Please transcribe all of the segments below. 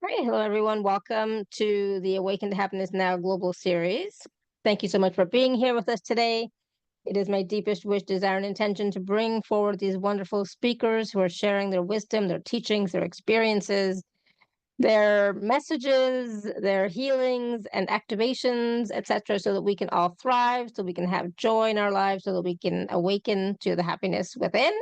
Hi, hello everyone. Welcome to the Awaken to Happiness Now global series. Thank you so much for being here with us today. It is my deepest wish, desire, and intention to bring forward these wonderful speakers who are sharing their wisdom, their teachings, their experiences, their messages, their healings and activations, etc., so that we can all thrive, so we can have joy in our lives, so that we can awaken to the happiness within.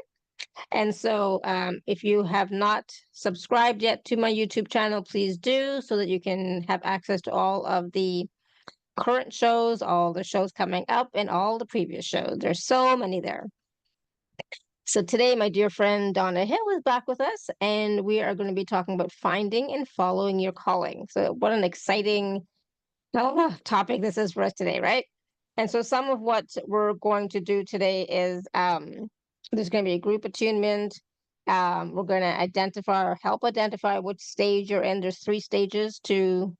And so if you have not subscribed yet to my YouTube channel, please do so that you can have access to all of the current shows, all the shows coming up, and all the previous shows. There's so many there. So today, my dear friend Donna Hill is back with us, and we are going to be talking about finding and following your calling. So what an exciting topic this is for us today, right? And so some of what we're going to do today is there's going to be a group attunement. We're going to identify or help identify which stage you're in. There's 3 stages to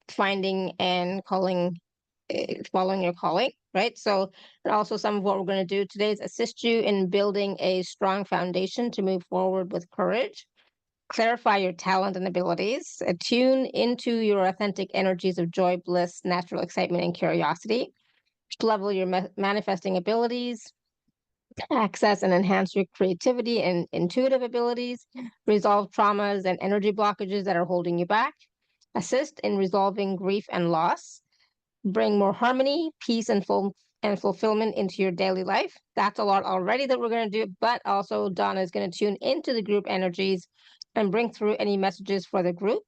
finding and calling, following your calling, right? So, and also some of what we're going to do today is assist you in building a strong foundation to move forward with courage. Clarify your talent and abilities, attune into your authentic energies of joy, bliss, natural excitement, and curiosity, level your manifesting abilities, access and enhance your creativity and intuitive abilities, resolve traumas and energy blockages that are holding you back, assist in resolving grief and loss, bring more harmony, peace, and fulfillment into your daily life. That's a lot already that we're going to do, but also Donna is going to tune into the group energies and bring through any messages for the group.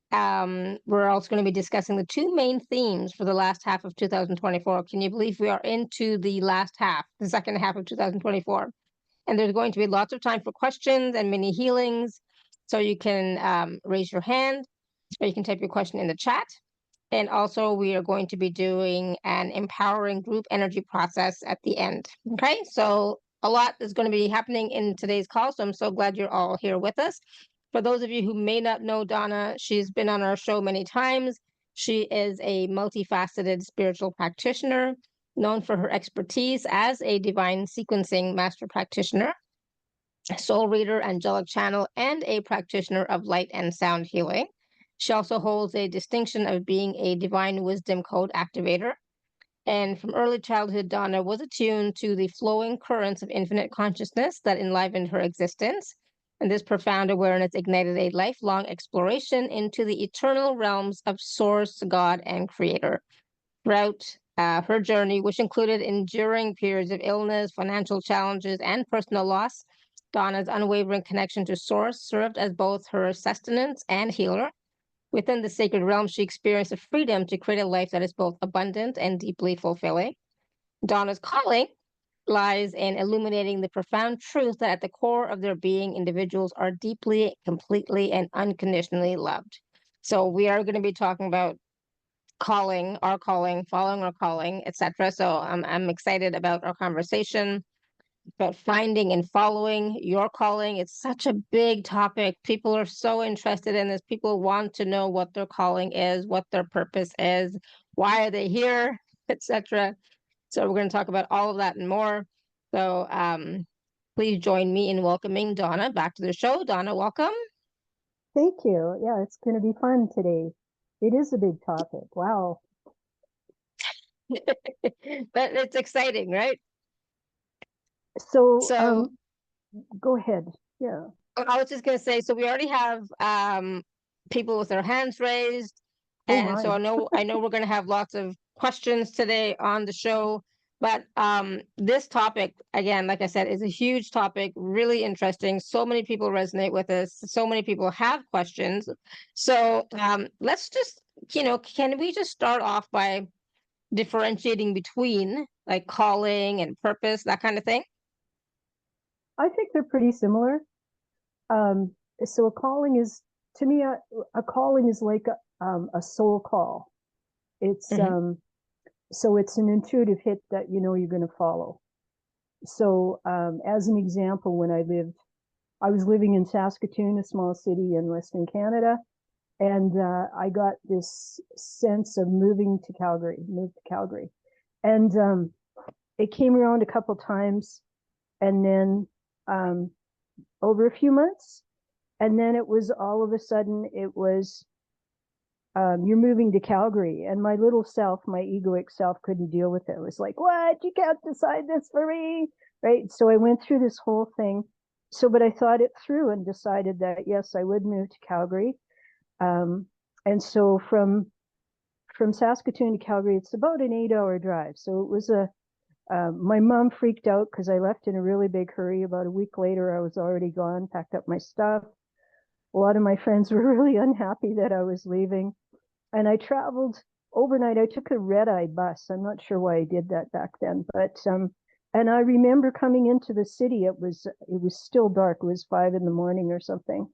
We're also going to be discussing the 2 main themes for the last half of 2024. Can you believe we are into the last half, the second half of 2024? And there's going to be lots of time for questions and mini healings. So you can raise your hand or you can type your question in the chat. And also we are going to be doing an empowering group energy process at the end. Okay, so a lot is going to be happening in today's call. So I'm so glad you're all here with us. For those of you who may not know Donna, she's been on our show many times. She is a multifaceted spiritual practitioner, known for her expertise as a divine sequencing master practitioner, soul reader, angelic channel, and a practitioner of light and sound healing. She also holds a distinction of being a divine wisdom code activator. And from early childhood, Donna was attuned to the flowing currents of infinite consciousness that enlivened her existence. And this profound awareness ignited a lifelong exploration into the eternal realms of Source, God, and Creator. Throughout her journey, which included enduring periods of illness, financial challenges, and personal loss, Donna's unwavering connection to Source served as both her sustenance and healer. Within the sacred realm, she experienced the freedom to create a life that is both abundant and deeply fulfilling. Donna's calling lies in illuminating the profound truth that at the core of their being, individuals are deeply, completely, and unconditionally loved. So we are going to be talking about calling, our calling, following our calling, etc. So I'm excited about our conversation about finding and following your calling. It's such a big topic. People are so interested in this. People want to know what their calling is, what their purpose is, why are they here, etc. So we're going to talk about all of that and more. So please join me in welcoming Donna back to the show. Donna, welcome. Thank you. Yeah, it's going to be fun today. It is a big topic. Wow. But it's exciting, right? So, So go ahead. Yeah. I was just going to say, so we already have people with their hands raised. Oh And so my. I know we're going to have lots of questions today on the show. But this topic, again, like I said, is a huge topic, really interesting. So many people resonate with this. So many people have questions. So let's just, can we just start off by differentiating between like calling and purpose, that kind of thing? I think they're pretty similar. Um, so a calling is, to me, a calling is like a soul call. It's Hmm. so it's an intuitive hit that you know you're going to follow. So, as an example, when I was living in Saskatoon, a small city in Western Canada, and I got this sense of moved to Calgary, and it came around a couple times, and then over a few months, And then it was all of a sudden, it was, you're moving to Calgary. And my little self, my egoic self, couldn't deal with it. It was like, what? You can't decide this for me. Right. So I went through this whole thing. So, but I thought it through and decided that, yes, I would move to Calgary. And so from Saskatoon to Calgary, it's about an 8-hour drive. So it was my mom freaked out because I left in a really big hurry. About a week later, I was already gone, packed up my stuff. A lot of my friends were really unhappy that I was leaving. And I traveled overnight. I took a red-eye bus. I'm not sure why I did that back then, but and I remember coming into the city. It was still dark. It was 5 a.m. or something.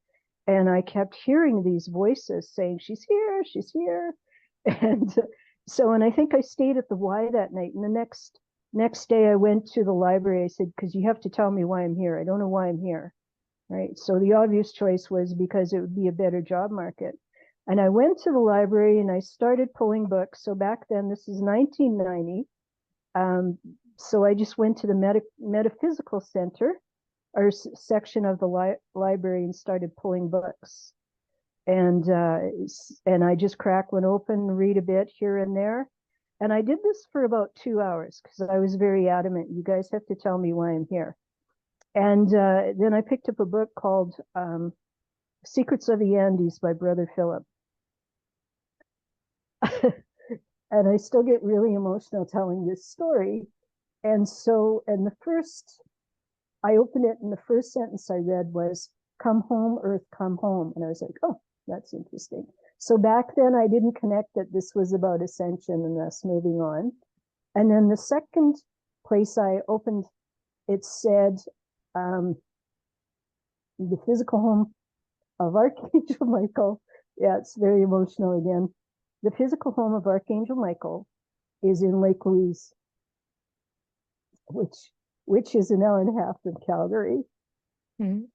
And I kept hearing these voices saying, she's here, she's here. And so, and I think I stayed at the Y that night. And the next day I went to the library. I said, because you have to tell me why I'm here. I don't know why I'm here. Right. So the obvious choice was because it would be a better job market. And I went to the library and I started pulling books. So back then, this is 1990. So I just went to the metaphysical center or section of the library and started pulling books. And I just crack one open, read a bit here and there. And I did this for about 2 hours because I was very adamant. You guys have to tell me why I'm here. And then I picked up a book called Secrets of the Andes by Brother Philip. And I still get really emotional telling this story. And so, and I opened it and the first sentence I read was, come home, Earth, come home. And I was like, oh, that's interesting. So back then I didn't connect that this was about ascension and us moving on. And then the second place I opened, it said, the physical home of Archangel Michael. Yeah, it's very emotional again. The physical home of Archangel Michael is in Lake Louise, which is an hour and a half from Calgary. Mm-hmm.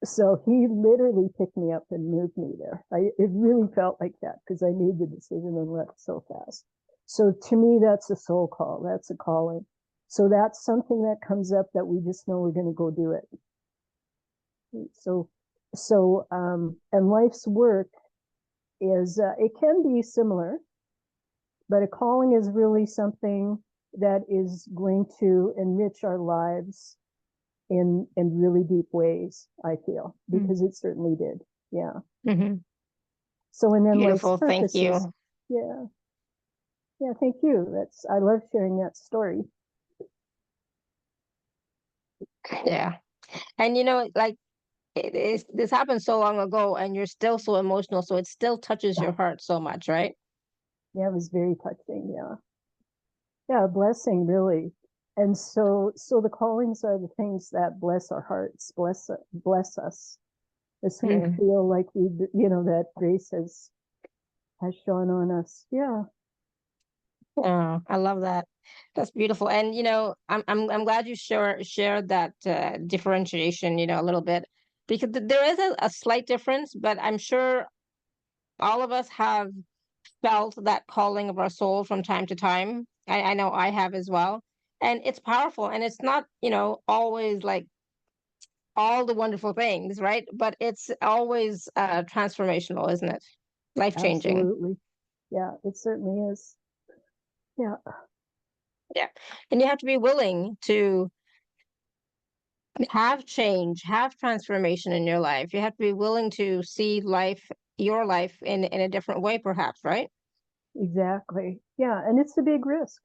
So he literally picked me up and moved me there. It really felt like that because I made the decision and left so fast. So to me, that's a soul call. That's a calling. So that's something that comes up that we just know we're going to go do it. So and life's work is, it can be similar, but a calling is really something that is going to enrich our lives in really deep ways, I feel, because it certainly did. Yeah. Mm-hmm. So, and then Beautiful. life's purposes. Thank you. Yeah. Yeah. Thank you. I love sharing that story. Yeah. And like this happened so long ago and you're still so emotional. So it still touches your heart so much, right? Yeah, it was very touching. Yeah. Yeah, a blessing, really. And so the callings are the things that bless our hearts, bless us, as we feel like that grace has shone on us. Yeah. Oh, I love that. That's beautiful. And I'm glad you shared that differentiation, a little bit, because there is a slight difference, but I'm sure all of us have felt that calling of our soul from time to time. I know I have as well. And it's powerful. And it's not, always like all the wonderful things, right? But it's always transformational, isn't it? Life changing. Absolutely. Yeah, it certainly is. Yeah. Yeah. And you have to be willing to have change, have transformation in your life. You have to be willing to see your life in a different way, perhaps, right? Exactly. Yeah. And it's a big risk,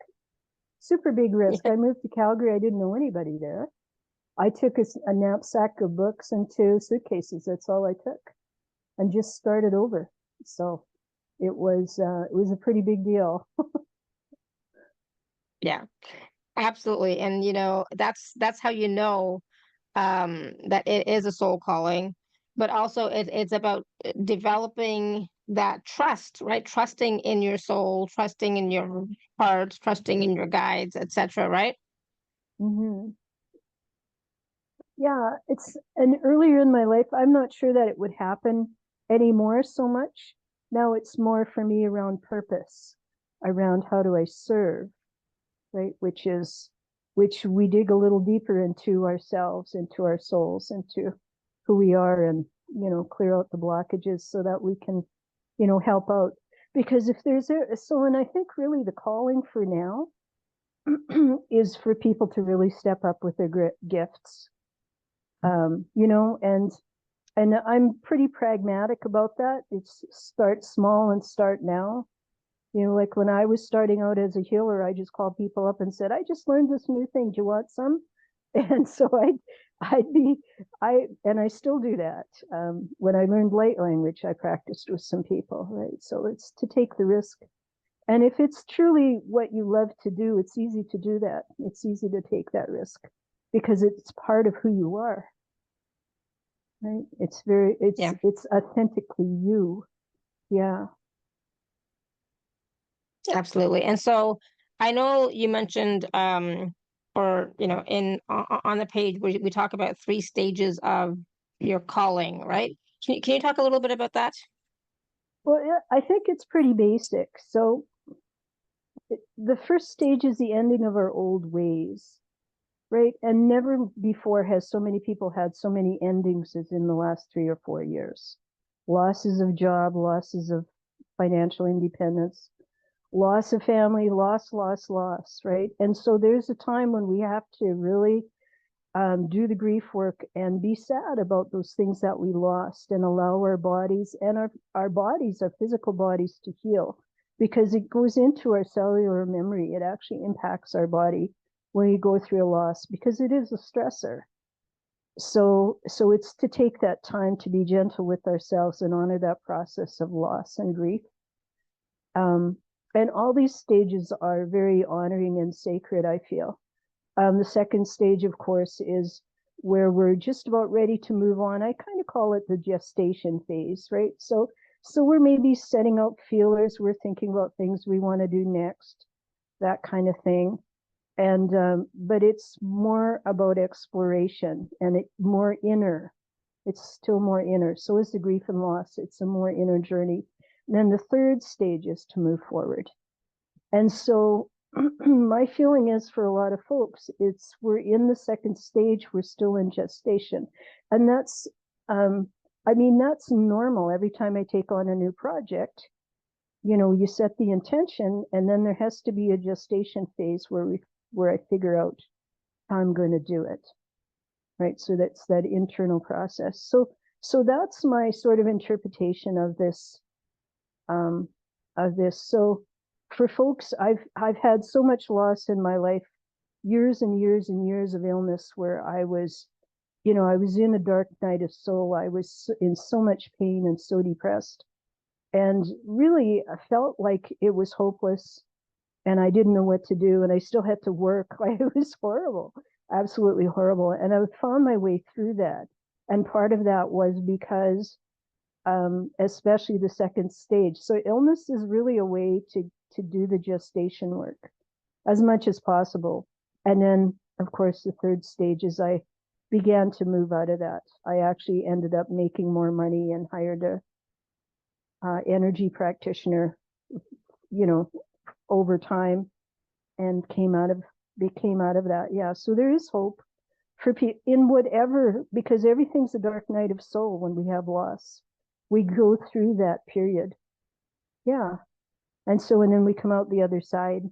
super big risk. Yeah. I moved to Calgary. I didn't know anybody there. I took a knapsack of books and 2 suitcases. That's all I took, and just started over. So it was a pretty big deal. Yeah, absolutely. And that's how that it is a soul calling, but also it's about developing that trust, right? Trusting in your soul, trusting in your heart, trusting in your guides, etc., right? Mm-hmm. Yeah, and earlier in my life, I'm not sure that it would happen anymore so much. Now it's more for me around purpose, around how do I serve, right? Which we dig a little deeper into ourselves, into our souls, into who we are, and clear out the blockages so that we can, help out. Because if there's and I think really the calling for now is for people to really step up with their gifts, and I'm pretty pragmatic about that. It's start small and start now. Like when I was starting out as a healer, I just called people up and said, I just learned this new thing. Do you want some? And so I still do that. When I learned light language, I practiced with some people, right? So it's to take the risk. And if it's truly what you love to do, it's easy to do that. It's easy to take that risk because it's part of who you are, right? Yeah, it's authentically you. Yeah. absolutely. And so I know you mentioned, or on the page we talk about 3 stages of your calling, right? Can you talk a little bit about that? Well, yeah, I think it's pretty basic. So the first stage is the ending of our old ways, right? And never before has so many people had so many endings as in the last 3 or 4 years. Losses of job, losses of financial independence, loss of family, loss, right? And so there's a time when we have to really do the grief work and be sad about those things that we lost and allow our bodies and our bodies, our physical bodies, to heal, because it goes into our cellular memory. It actually impacts our body when we go through a loss because it is a stressor. So it's to take that time to be gentle with ourselves and honor that process of loss and grief. And all these stages are very honoring and sacred, I feel. The second stage, of course, is where we're just about ready to move on. I kind of call it the gestation phase, right? So we're maybe setting out feelers. We're thinking about things we want to do next, that kind of thing. And but it's more about exploration and it more inner. It's still more inner. So is the grief and loss. It's a more inner journey. And then the third stage is to move forward. And so my feeling is for a lot of folks, we're in the second stage, we're still in gestation. And that's, that's normal. Every time I take on a new project, you set the intention and then there has to be a gestation phase where I figure out how I'm going to do it. Right. So that's that internal process. So that's my sort of interpretation of this. So for folks, I've had so much loss in my life, years and years and years of illness where I was in a dark night of soul. I was in so much pain and so depressed. And really, I felt like it was hopeless and I didn't know what to do. And I still had to work. It was horrible, absolutely horrible. And I found my way through that. And part of that was because especially the second stage. So illness is really a way to do the gestation work as much as possible. And then, of course, the third stage is I began to move out of that. I actually ended up making more money and hired a energy practitioner, over time, and came out of that. Yeah. So there is hope for people in whatever, because everything's a dark night of soul when we have loss. We go through that period. Yeah. And then we come out the other side.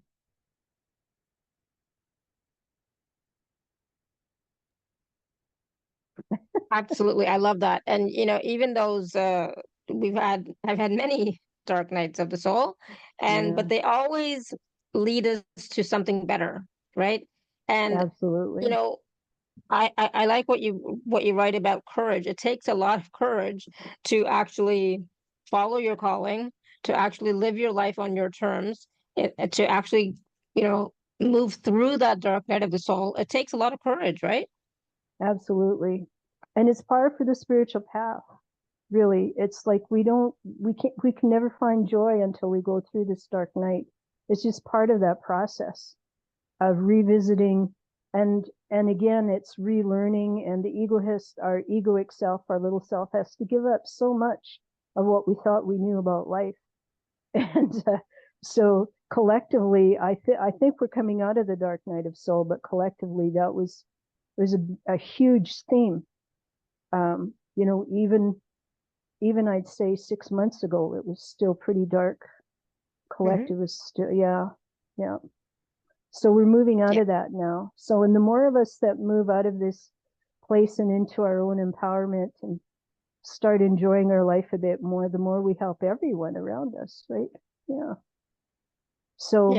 Absolutely. I love that. And even those I've had many dark nights of the soul, Yeah, but they always lead us to something better, right? And you absolutely. know, I like what you write about courage. It takes a lot of courage to actually follow your calling, to actually live your life on your terms, to actually, move through that dark night of the soul. It takes a lot of courage, right? Absolutely. And it's par for the spiritual path. Really, it's like we can never find joy until we go through this dark night. It's just part of that process of revisiting, and again, it's relearning. And our egoic self, our little self, has to give up so much of what we thought we knew about life. And so collectively, I think we're coming out of the dark night of soul, but collectively, that was a huge theme. Even even I'd say 6 months ago, it was still pretty dark. Collective was still, yeah. So we're moving out of that now. So, and the more of us that move out of this place and into our own empowerment and start enjoying our life a bit more, the more we help everyone around us, right? Yeah. So,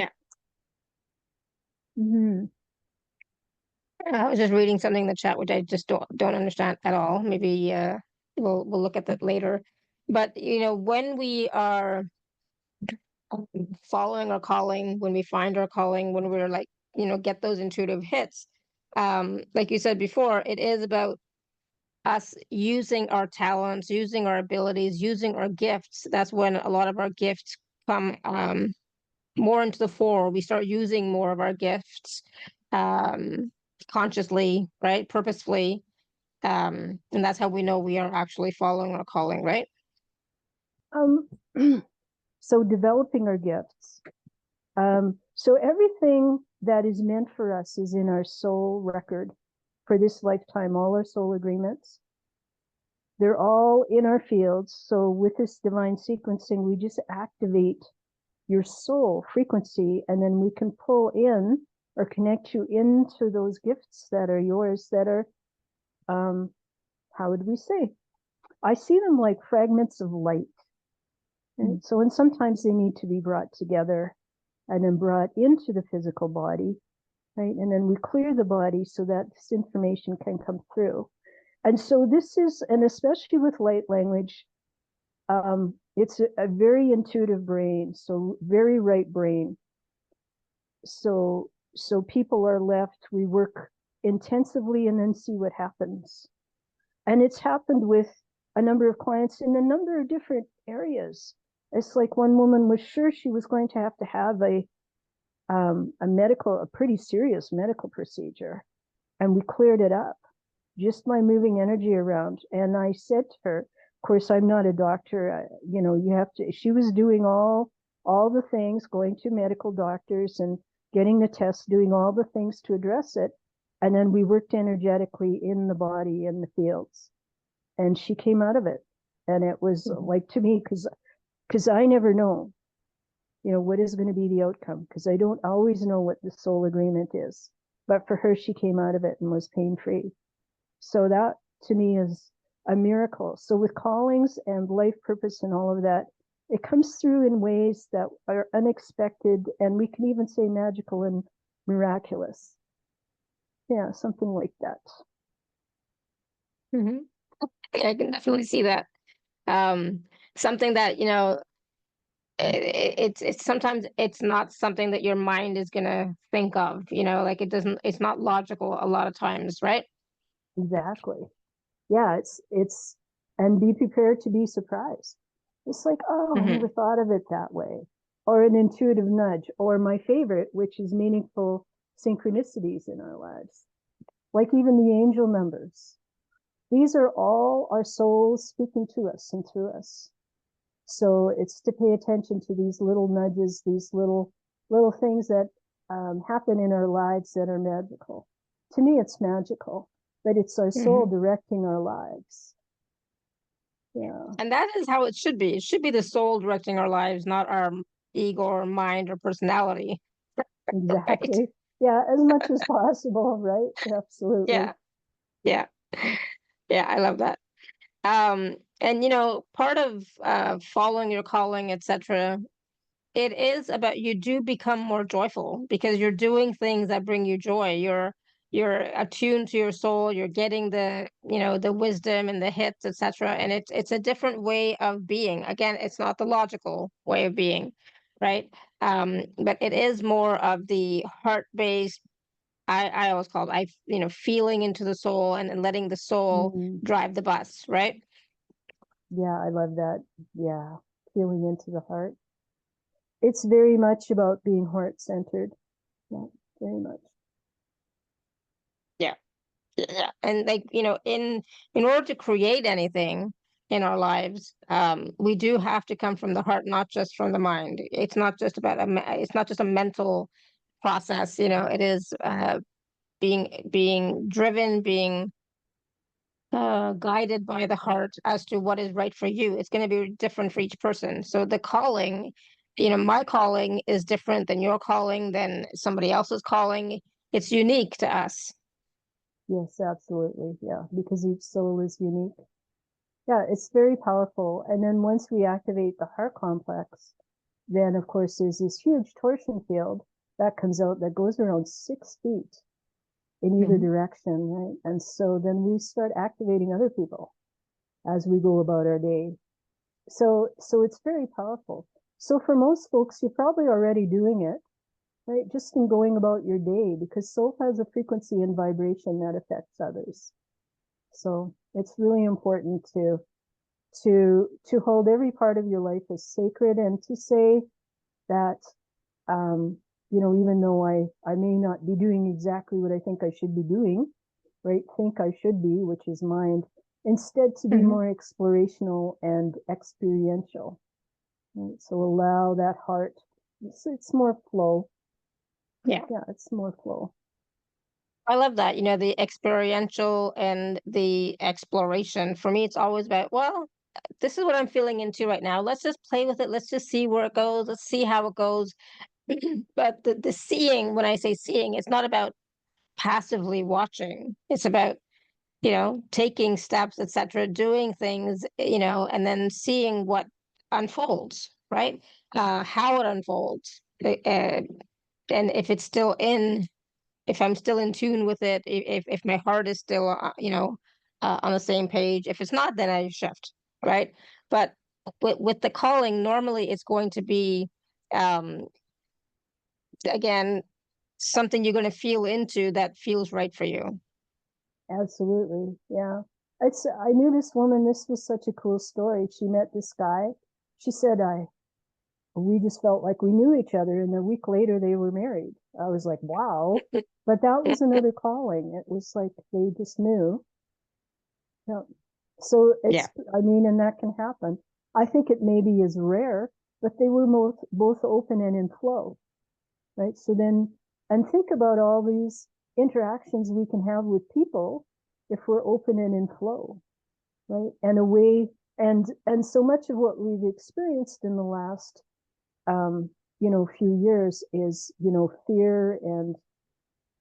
I was just reading something in the chat which I just don't understand at all. Maybe we'll look at that later. But when we are following our calling, when we find our calling, when we're like, get those intuitive hits, like you said before, it is about us using our talents, using our abilities, using our gifts. That's when a lot of our gifts come more into the fore. We start using more of our gifts consciously, right? Purposefully. And that's how we know we are actually following our calling, right? So developing our gifts. So everything that is meant for us is in our soul record for this lifetime, all our soul agreements. They're all in our fields. So with this divine sequencing, we just activate your soul frequency, and then we can pull in or connect you into those gifts that are yours, that are, how would we say? I see them like fragments of light. Right? So, and sometimes they need to be brought together and then brought into the physical body, right? And then we clear the body so that this information can come through. And so this is, and especially with light language, it's a very intuitive brain, so very right brain. So people are left, we work intensively and then see what happens. And it's happened with a number of clients in a number of different areas. It's like one woman was sure she was going to have a pretty serious medical procedure, and we cleared it up just by moving energy around. And I said to her, of course, I'm not a doctor, you have to, she was doing all the things, going to medical doctors and getting the tests, doing all the things to address it. And then we worked energetically in the body, in the fields, and she came out of it. And it was like, to me, because I never know, what is going to be the outcome, because I don't always know what the soul agreement is. But for her, she came out of it and was pain-free. So that, to me, is a miracle. So with callings and life purpose and all of that, it comes through in ways that are unexpected, and we can even say magical and miraculous. Yeah, something like that. I can definitely see that. Something that, it's sometimes it's not something that your mind is gonna think of, like it's not logical a lot of times, right? Exactly. Yeah, it's and be prepared to be surprised. It's like, oh, I never thought of it that way. Or an intuitive nudge, or my favorite, which is meaningful synchronicities in our lives, like even the angel numbers. These are all our souls speaking to us and through us. So it's to pay attention to these little nudges, these little things that happen in our lives that are magical. To me, it's magical, but it's our soul directing our lives. Yeah. And that is how it should be. It should be the soul directing our lives, not our ego or mind or personality. Exactly. Right? Yeah, as much as possible, right? Absolutely. Yeah. I love that. And part of following your calling, etc., it is about, you do become more joyful because you're doing things that bring you joy. You're attuned to your soul, you're getting the wisdom and the hits, etc., and it's a different way of being. Again, it's not the logical way of being, right? But it is more of the heart-based. I always call it, feeling into the soul, and letting the soul drive the bus, right? Yeah, I love that. Yeah, feeling into the heart. It's very much about being heart-centered. Yeah, very much. Yeah. And like, in order to create anything in our lives, we do have to come from the heart, not just from the mind. It's not just about it's not just a mental process. It is being driven, being guided by the heart as to what is right for you. It's going to be different for each person. So the calling, my calling is different than your calling, than somebody else's calling. It's unique to us. Yes, absolutely. Yeah, because each soul is unique. Yeah, it's very powerful. And then once we activate the heart complex, then of course there's this huge torsion field that comes out that goes around 6 feet in either direction, right? And so then we start activating other people as we go about our day. So it's very powerful. So for most folks, you're probably already doing it, right? Just in going about your day, because soul has a frequency and vibration that affects others. So it's really important to hold every part of your life as sacred, and to say that even though I may not be doing exactly what I think I should be doing, right? Think I should be, which is mind, instead to be more explorational and experiential. Right? So allow that heart. It's more flow. Yeah. Yeah, it's more flow. I love that, the experiential and the exploration. For me, it's always about, well, this is what I'm feeling into right now. Let's just play with it. Let's just see where it goes. Let's see how it goes. But the seeing, when I say seeing, it's not about passively watching. It's about, taking steps, etc., doing things, and then seeing what unfolds, right? How it unfolds. And if I'm still in tune with it, if my heart is still, on the same page. If it's not, then I shift, right? But with the calling, normally it's going to be, um, again, something you're going to feel into that feels right for you. Absolutely. Yeah. I knew this woman. This was such a cool story. She met this guy. She said, we just felt like we knew each other. And a week later they were married. I was like, wow. But that was another calling. It was like they just knew. Yeah. So Yeah. and that can happen. I think it maybe is rare, but they were both open and in flow. Right. So then, and think about all these interactions we can have with people if we're open and in flow, right? And away, and so much of what we've experienced in the last few years is fear and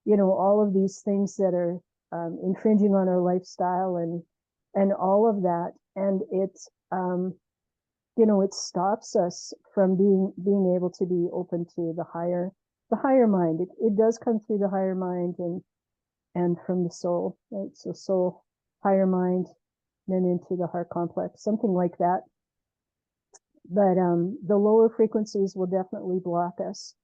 all of these things that are infringing on our lifestyle and all of that, and it stops us from being able to be open to the higher mind. It does come through the higher mind and from the soul, right? So soul, higher mind, then into the heart complex, something like that. But the lower frequencies will definitely block us.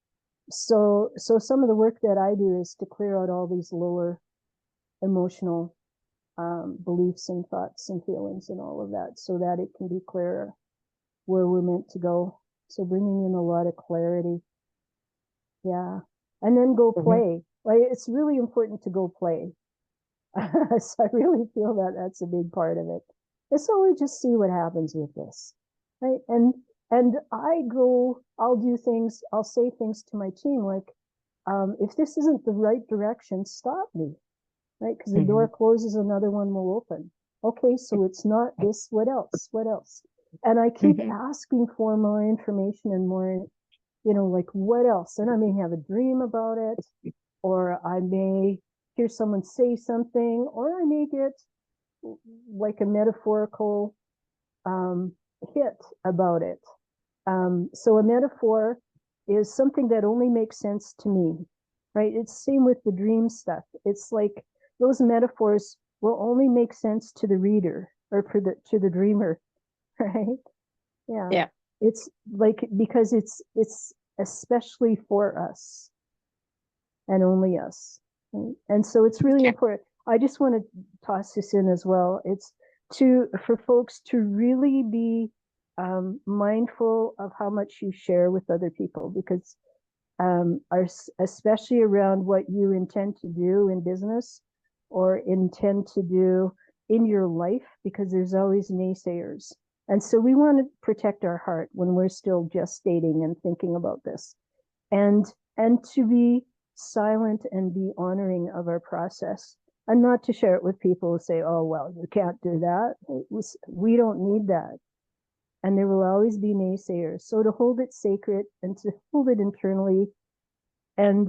So some of the work that I do is to clear out all these lower emotional beliefs and thoughts and feelings and all of that, so that it can be clearer where we're meant to go. So bringing in a lot of clarity. Yeah. And then go play. Like, it's really important to go play. So I really feel that that's a big part of it. And so we just see what happens with this. Right. And I'll do things, I'll say things to my team like, if this isn't the right direction, stop me. Right. Because the door closes, another one will open. Okay, so it's not this. What else? What else? And I keep asking for more information and more, like what else? And I may have a dream about it, or I may hear someone say something, or I may get like a metaphorical hit about it. So a metaphor is something that only makes sense to me, right? It's same with the dream stuff. It's like those metaphors will only make sense to the reader or to the dreamer, right? Yeah. Yeah. It's like, because it's especially for us and only us. Right? And so it's really important. I just want to toss this in as well. It's for folks to really be mindful of how much you share with other people, because especially around what you intend to do in business or intend to do in your life, because there's always naysayers. And so we want to protect our heart when we're still gestating and thinking about this, and to be silent and be honoring of our process, and not to share it with people who say, oh, well, you can't do that. We don't need that. And there will always be naysayers. So to hold it sacred and to hold it internally. And,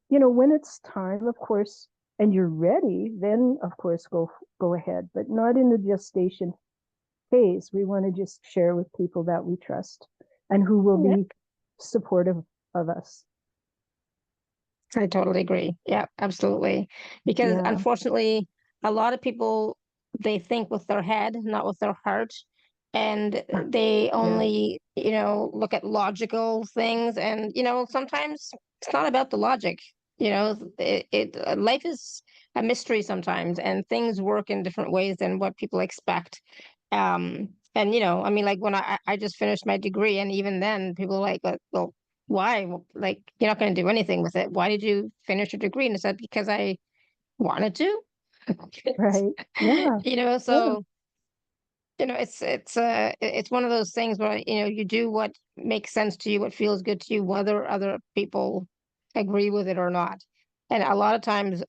when it's time, of course, and you're ready, then of course, go ahead, but not in the gestation phase. We want to just share with people that we trust and who will be supportive of us. I totally agree. Yeah, absolutely. Because Yeah. unfortunately, a lot of people, they think with their head, not with their heart. And they Yeah. only, look at logical things. And, sometimes it's not about the logic. Life is a mystery sometimes, and things work in different ways than what people expect. And, I mean, like when I just finished my degree, and even then people are like, well, why? Well, like, you're not going to do anything with it. Why did you finish your degree? And I said, because I wanted to. Right. Yeah. Yeah. So, it's one of those things where, you do what makes sense to you, what feels good to you, whether other people agree with it or not. And a lot of times,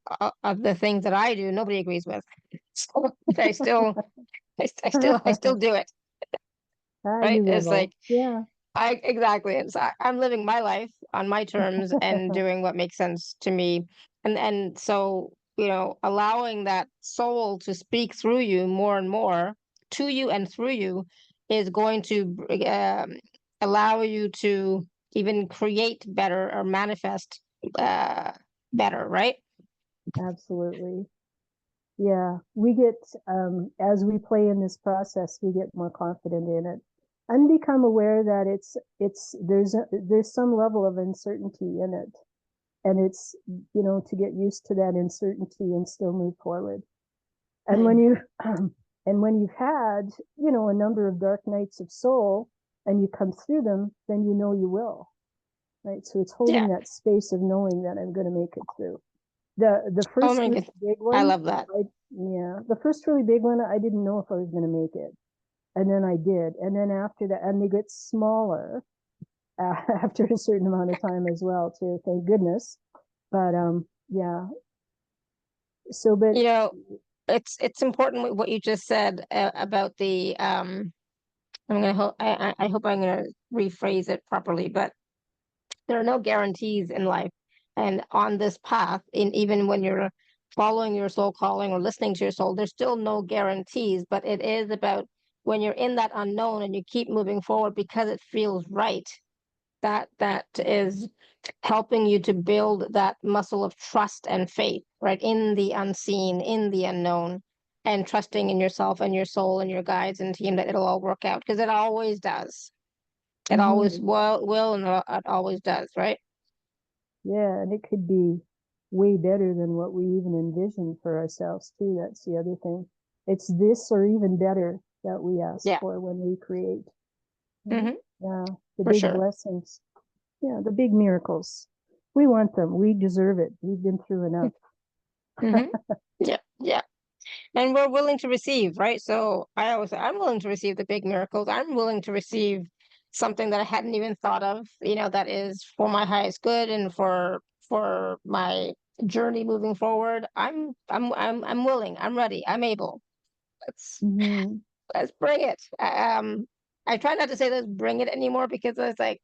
of the things that I do, nobody agrees with. So I still do it. Right? You It's rebel. like, Yeah. exactly. And so I'm living my life on my terms and doing what makes sense to me. And so, allowing that soul to speak through you more and more, to you and through you, is going to allow you to even create better or manifest uh, better, right? Absolutely. Yeah. We get, as we play in this process, we get more confident in it and become aware that there's some level of uncertainty in it. And it's, to get used to that uncertainty and still move forward. And when Mm. you, and when you've had, a number of dark nights of soul and you come through them, then you will, right? So it's Yeah. holding that space of knowing that I'm going to make it through. The Oh first my really goodness. big I one, love that. the first really big one, I didn't know if I was going to make it, and then I did, and then after that, and they get smaller after a certain amount of time as well, too. Thank goodness. But yeah. So, but You know, it's important what you just said about the I'm gonna hope I hope I'm gonna rephrase it properly, but there are no guarantees in life. And on this path, in even when you're following your soul calling or listening to your soul, there's still no guarantees. But it is about when you're in that unknown and you keep moving forward because it feels right. That is helping you to build that muscle of trust and faith, right? In the unseen, in the unknown, and trusting in yourself and your soul and your guides and team that it'll all work out because it always does. It always mhm, will, and it always does, right? yeah, and it could be way better than what we even envisioned for ourselves too. That's the other thing. It's this or even better that we ask Yeah. for when we create. Right? Hmm. Yeah, the For big sure. blessings. Yeah, the big miracles. We want them. We deserve it. We've been through enough. Hmm. Yeah. Yeah. And we're willing to receive, right? So I always say, I'm willing to receive the big miracles. I'm willing to receive something that I hadn't even thought of, that is for my highest good and for my journey moving forward. I'm willing. I'm ready. I'm able. Let's Hmm. let's bring it. I try not to say let's bring it anymore because it's like,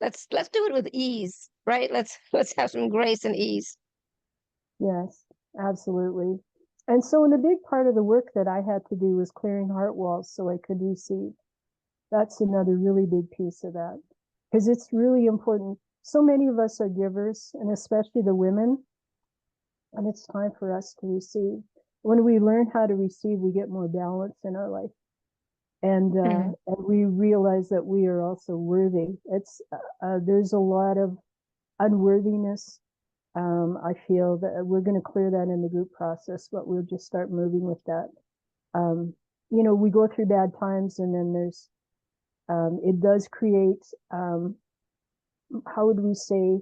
let's do it with ease, right? Let's have some grace and ease. Yes, absolutely. And so, in a big part of the work that I had to do was clearing heart walls so I could receive. That's another really big piece of that because it's really important. So many of us are givers, and especially the women, and it's time for us to receive. When we learn how to receive, we get more balance in our life, Mhm. and we realize that we are also worthy. There's a lot of unworthiness. I feel that we're going to clear that in the group process, but we'll just start moving with that. Um, we go through bad times, and then it does create, how would we say,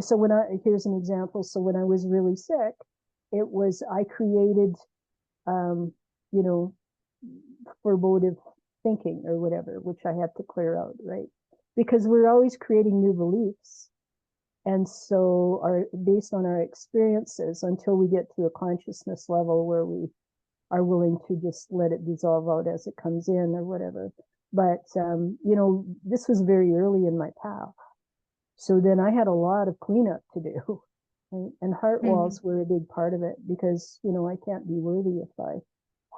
so here's an example. So when I was really sick, I created, um, you know, foreboding thinking or whatever, which I had to clear out, right? Because we're always creating new beliefs. And so based on our experiences, until we get to a consciousness level where we are willing to just let it dissolve out as it comes in or whatever. But, this was very early in my path. So then I had a lot of cleanup to do. And heart walls were a big part of it because, I can't be worthy if I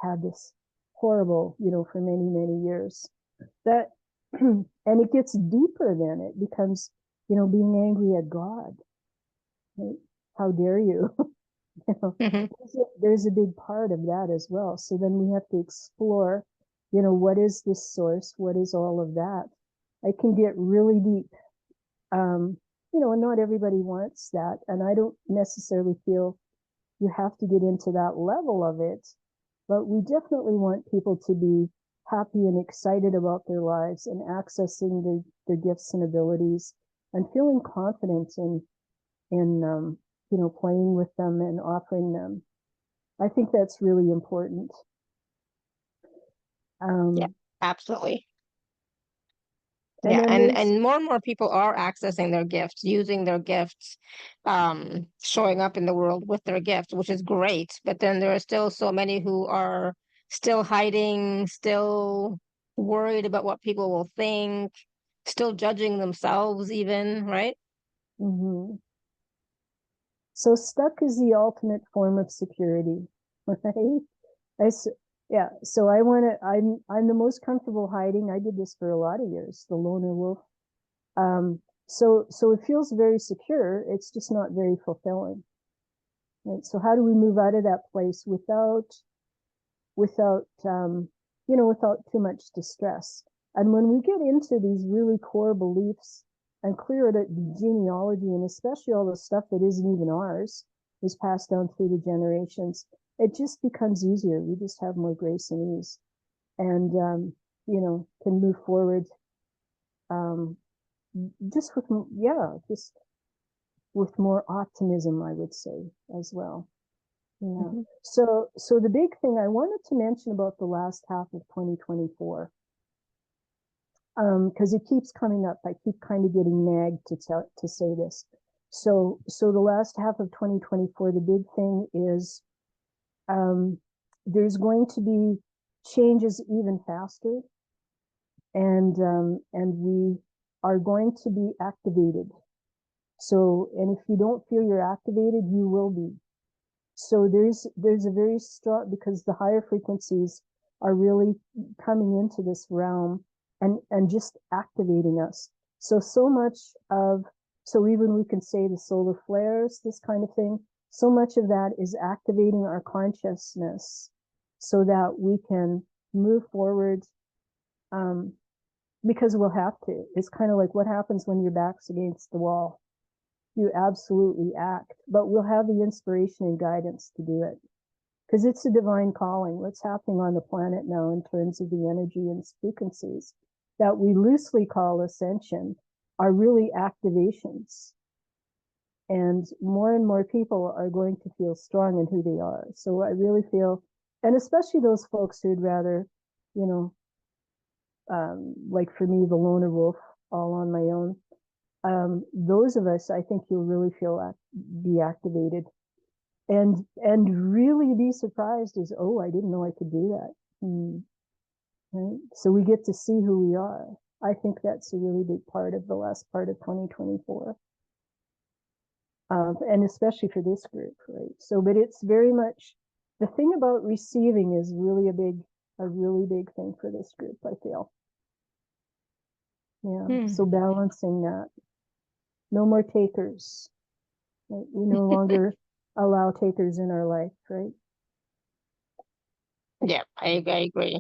had this horrible, for many, many years. That, and it gets deeper then. It becomes, being angry at God. Right? How dare you? Mm-hmm. There's a big part of that as well. So then we have to explore, what is this source? What is all of that? I can get really deep. And not everybody wants that. And I don't necessarily feel you have to get into that level of it, but we definitely want people to be happy and excited about their lives and accessing their gifts and abilities and feeling confident in playing with them and offering them. I think that's really important. Yeah, Um, absolutely. and Yeah, then and there's, and more and more people are accessing their gifts, using their gifts, showing up in the world with their gifts, which is great. But then there are still so many who are still hiding, still worried about what people will think, still judging themselves even, right? mhm. So stuck is the ultimate form of security, right? I, yeah. So I'm the most comfortable hiding. I did this for a lot of years, the loner wolf. So it feels very secure. It's just not very fulfilling. Right. So how do we move out of that place without too much distress? And when we get into these really core beliefs and clear it the genealogy, and especially all the stuff that isn't even ours, is passed down through the generations, it just becomes easier. We just have more grace and ease, and can move forward. Um, just with just with more optimism, I would say as well. Yeah. Mhm. So the big thing I wanted to mention about the last half of 2024, because it keeps coming up. I keep kind of getting nagged to say this. So the last half of 2024, the big thing is um, there's going to be changes even faster, and we are going to be activated. So, and if you don't feel you're activated, you will be. So there's a very strong, because the higher frequencies are really coming into this realm and just activating us. So much of, so even we can say the solar flares, this kind of thing, so much of that is activating our consciousness so that we can move forward, um, because we'll have to. It's kind of like what happens when your back's against the wall. You absolutely act, but we'll have the inspiration and guidance to do it because it's a divine calling. What's happening on the planet now in terms of the energy and frequencies that we loosely call ascension are really activations. And more people are going to feel strong in who they are. So I really feel, and especially those folks who'd rather, you know, like for me, the loner wolf, all on my own. Those of us, I think you'll really feel be activated and really be surprised as, oh, I didn't know I could do that. Right? So we get to see who we are. I think that's a really big part of the last part of 2024. And especially for this group, right? So, but it's very much, the thing about receiving is really a really big thing for this group, I feel. Yeah. So balancing that. No more takers. Right? We no longer allow takers in our life, right? Yeah, I agree.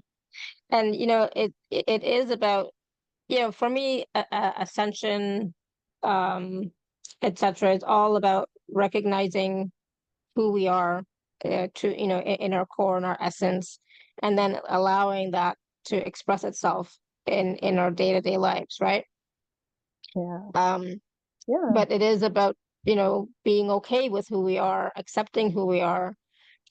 And it is about, for me, ascension, um, etc. It's all about recognizing who we are, to in our core and our essence, and then allowing that to express itself in our day-to-day lives, right? Yeah. Um, Yeah. but it is about being okay with who we are, accepting who we are.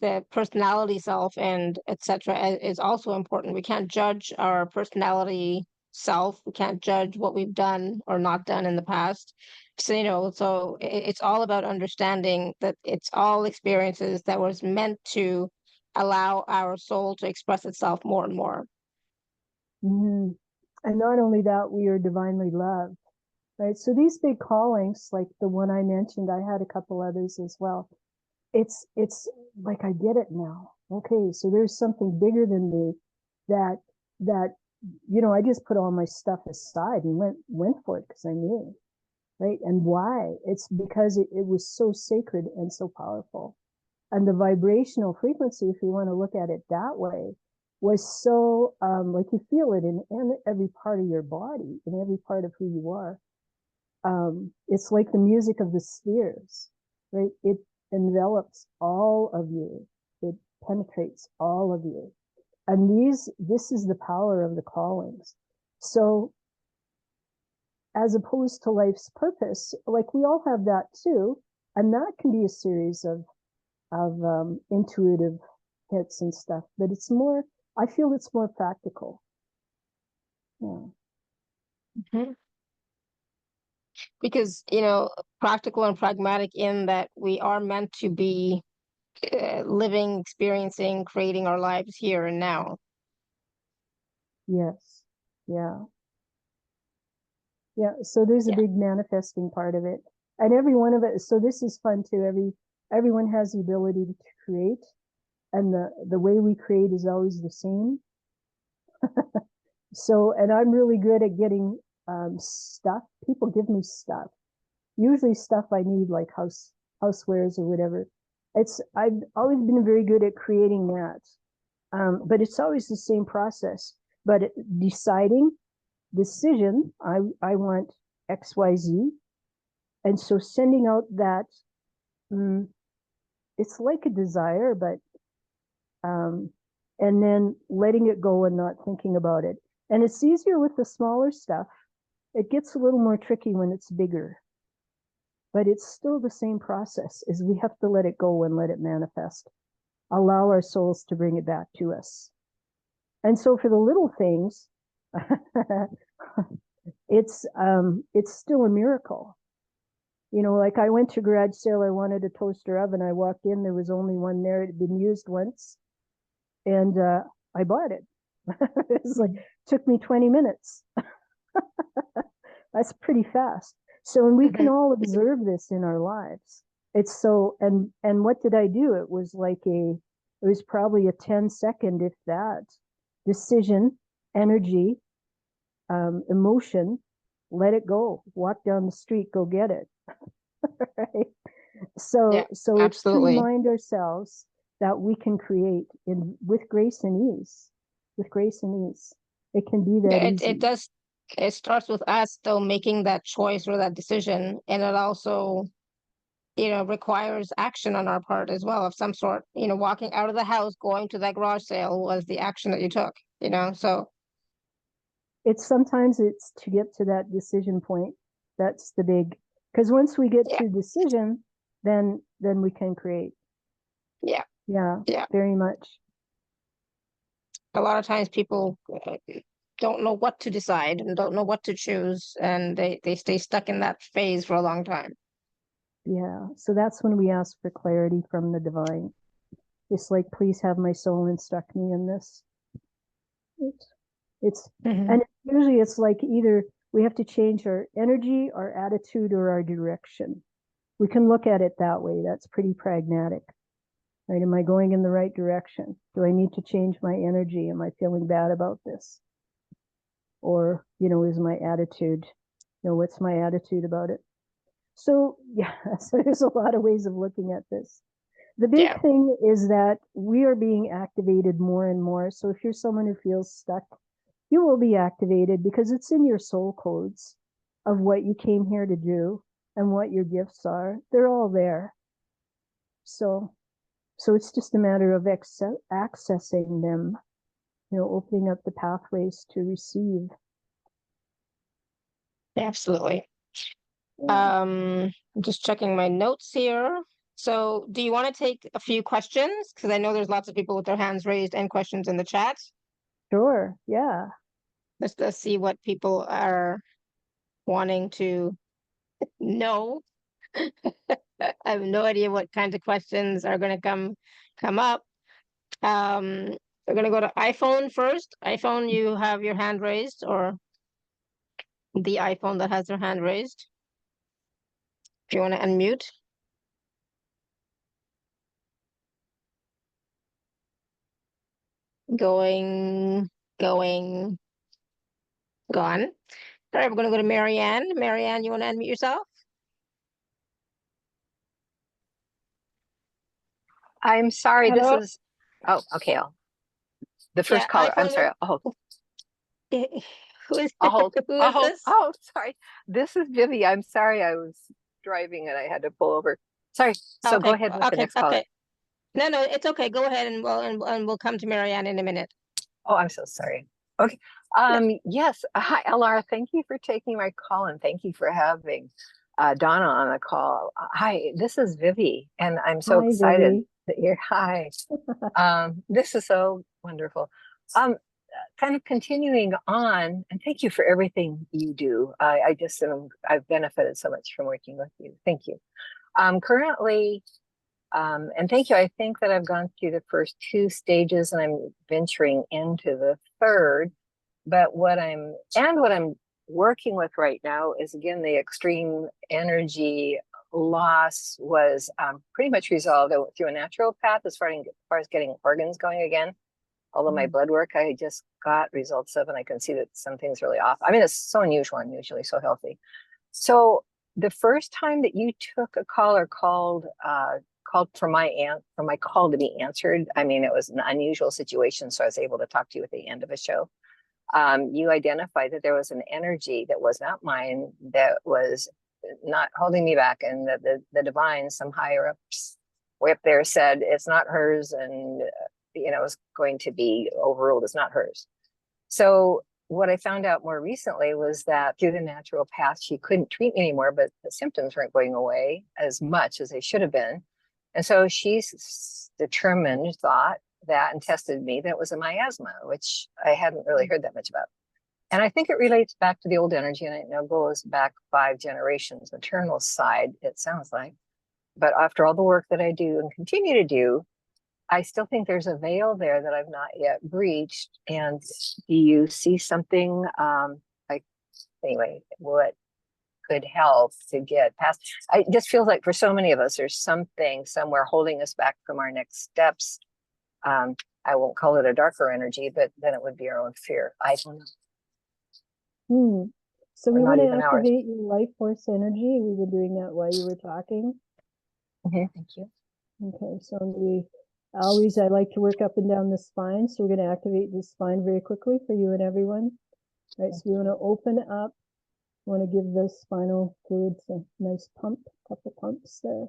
The personality self and etc. is also important. We can't judge our personality self. We can't judge what we've done or not done in the past. So, so it's all about understanding that it's all experiences that was meant to allow our soul to express itself more and more. Mhm. And not only that, we are divinely loved, right? So these big callings, like the one I mentioned, I had a couple others as well. It's like, I get it now. Okay, so there's something bigger than me that that I just put all my stuff aside and went for it because I knew, right? And why? It's because it was so sacred and so powerful. And the vibrational frequency, if you want to look at it that way, was so like you feel it in every part of your body, in every part of who you are. It's like the music of the spheres, right? It envelops all of you. It penetrates all of you. And this is the power of the callings. So as opposed to life's purpose, like we all have that too. And that can be a series of intuitive hits and stuff, but I feel it's more practical. Yeah. Mhm. Because, practical and pragmatic in that we are meant to be living, experiencing, creating our lives here and now. Yes. Yeah. Yeah. So there's a Yeah. big manifesting part of it. And every one of it. So this is fun too. Everyone has the ability to create. And the way we create is always the same. So, and I'm really good at getting stuff. People give me stuff, usually stuff I need, like housewares or whatever. I've always been very good at creating that, but it's always the same process. But decision, I want XYZ, and so sending out that, it's like a desire, but and then letting it go and not thinking about it. And it's easier with the smaller stuff. It gets a little more tricky when it's bigger, but it's still the same process. Is we have to let it go and let it manifest, allow our souls to bring it back to us. And so for the little things, it's still a miracle. Like I went to garage sale, I wanted a toaster oven. I walked in, there was only one there. It had been used once, and I bought it. It's like, took me 20 minutes. That's pretty fast. So, and we can all observe this in our lives. It's so, and what did I do? It was probably a 10-second, if that, decision, energy, emotion, let it go, walk down the street, go get it. Right? Yeah, So it's to absolutely. remind ourselves that we can create with grace and ease, It can be that It easy. does. It starts with us though making that choice or that decision, and it also, requires action on our part as well of some sort. Walking out of the house, going to that garage sale was the action that you took. So Sometimes it's to get to that decision point. That's the big, because once we get yeah, to decision, then we can create. yeah, Yeah, yeah. very much. A lot of times people don't know what to decide and don't know what to choose, and they stay stuck in that phase for a long time. Yeah. So that's when we ask for clarity from the divine. It's like, please have my soul instruct me in this. It's Mhm. and usually it's like either we have to change our energy, our attitude, or our direction. We can look at it that way. That's pretty pragmatic. Right? Am I going in the right direction? Do I need to change my energy? Am I feeling bad about this? Or, is my attitude, what's my attitude about it? So, yeah, so there's a lot of ways of looking at this. The big Yeah, thing is that we are being activated more and more. So if you're someone who feels stuck, you will be activated because it's in your soul codes of what you came here to do and what your gifts are. They're all there. So it's just a matter of accessing them, opening up the pathways to receive. absolutely. Yeah. I'm just checking my notes here. So, do you want to take a few questions? Because I know there's lots of people with their hands raised and questions in the chat. Sure. Yeah. Let's see what people are wanting to know. I have no idea what kinds of questions are going to come up. We're going to go to iPhone first. iPhone, you have your hand raised, or the iPhone that has their hand raised. If you want to unmute. Going, gone. All right, we're going to go to Marianne. Marianne, you want to unmute yourself? I'm sorry, Hello? this is, oh, okay, the first Yeah, caller, I'm iPhone. sorry, I'll hold, Who is I'll hold, who I'll is hold, this? oh, sorry. This is Vivi, I'm sorry, I was driving and I had to pull over. Sorry, so go Okay, ahead with the okay, next caller. okay. No, it's okay. Go ahead, and we'll come to Marianne in a minute. Oh, I'm so sorry. Okay, yes, hi, Elara, thank you for taking my call and thank you for having Donna on the call. Hi, this is Vivi and I'm so Hi, excited Vivi. that you're, hi. This is so wonderful. Kind of continuing on, and thank you for everything you do. I just I've benefited so much from working with you. Thank you. Currently, and thank you. I think that I've gone through the first 2 stages, and I'm venturing into the third. But what I'm working with right now is again the extreme energy loss was pretty much resolved. I went through a natural path as far as getting organs going again. Although my blood work, I just got results of, and I can see that something's really off. I mean, it's so unusual. I'm usually so healthy. So the first time that you took a call or called for my call to be answered, I mean, it was an unusual situation. So I was able to talk to you at the end of a show. You identified that there was an energy that was not mine, that was not holding me back, and that the divine, some higher ups way up there, said it's not hers, and it was going to be overruled as not hers. So what I found out more recently was that through the natural path, she couldn't treat me anymore, but the symptoms weren't going away as much as they should have been. And so she's thought that, and tested me, that it was a miasma, which I hadn't really heard that much about. And I think it relates back to the old energy, and it now goes back 5 generations, maternal side, it sounds like. But after all the work that I do and continue to do, I still think there's a veil there that I've not yet breached. And do you see something like, anyway, what could help to get past? It just feels like for so many of us, there's something somewhere holding us back from our next steps. I won't call it a darker energy, but then it would be our own fear. I don't know. So Or we not want to even ours. activate your life force energy. We were doing that while you were talking. Thank you. Okay, so I like to work up and down the spine. So we're going to activate the spine very quickly for you and everyone. Right, so we want to open up. We want to give the spinal fluids a nice pump, couple pumps there.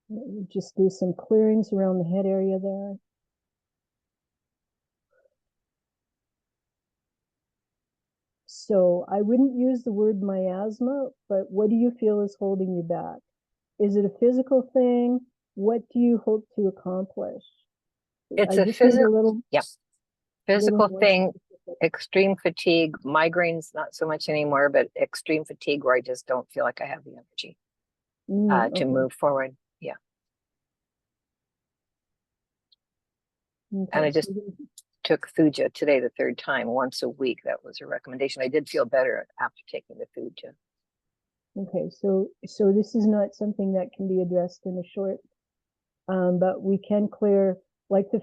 We just do some clearings around the head area there. So I wouldn't use the word miasma, but what do you feel is holding you back? Is it a physical thing? What do you hope to accomplish? It's a physical, physical thing. Specific. Extreme fatigue, migraines, not so much anymore, but extreme fatigue where I just don't feel like I have the energy to move forward. Yeah. Okay, and I just took Thuja today, the 3rd time, once a week. That was a recommendation. I did feel better after taking the Thuja. Okay, so this is not something that can be addressed in a short, but we can clear, like the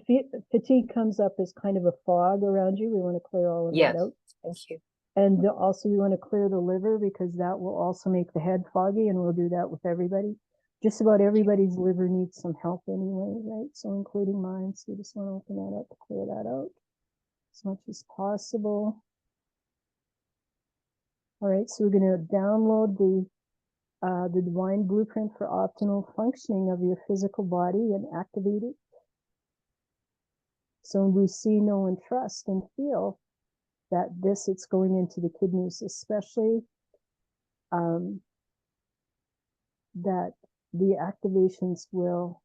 fatigue comes up as kind of a fog around you. We want to clear all of that out. Thank you. And also we want to clear the liver, because that will also make the head foggy, and we'll do that with everybody. Just about everybody's liver needs some help anyway, right? So including mine. So we just want to open that up to clear that out as much as possible. All right, so we're going to download the divine blueprint for optimal functioning of your physical body and activate it. So we see, know, and trust and feel that it's going into the kidneys, especially that the activations will,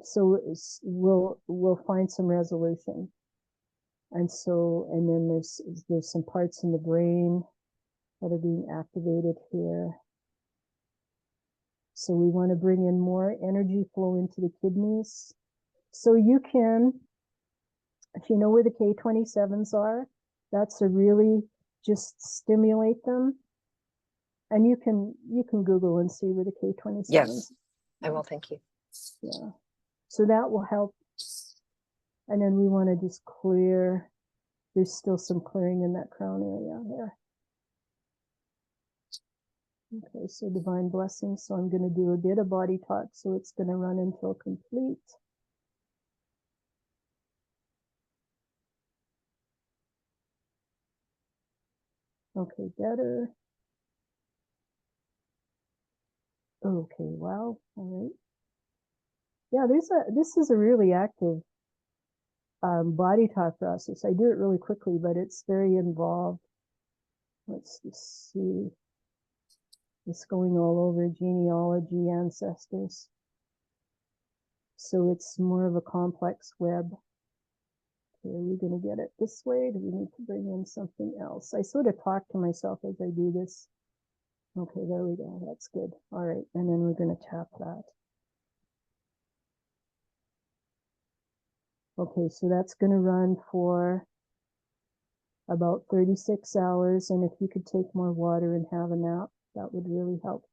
so we'll find some resolution. And so, and then there's some parts in the brain that are being activated here. So we want to bring in more energy flow into the kidneys. So you can, if you know where the K27s are, that's a really, just stimulate them. And you can Google and see where the K27s. Yes, I will. Thank you. Yeah. So that will help. And then we want to just clear. There's still some clearing in that crown area there. Okay, so divine blessing. So I'm going to do a bit of body talk. So it's going to run until complete. Okay, better. Okay, wow. All right. Yeah, this is a really active body talk process. I do it really quickly, but it's very involved. Let's just see. It's going all over genealogy, ancestors. So it's more of a complex web. Okay, are we going to get it this way? Do we need to bring in something else? I sort of talk to myself as I do this. Okay, there we go. That's good. All right, and then we're going to tap that. Okay, so that's going to run for about 36 hours. And if you could take more water and have a nap, that would really help.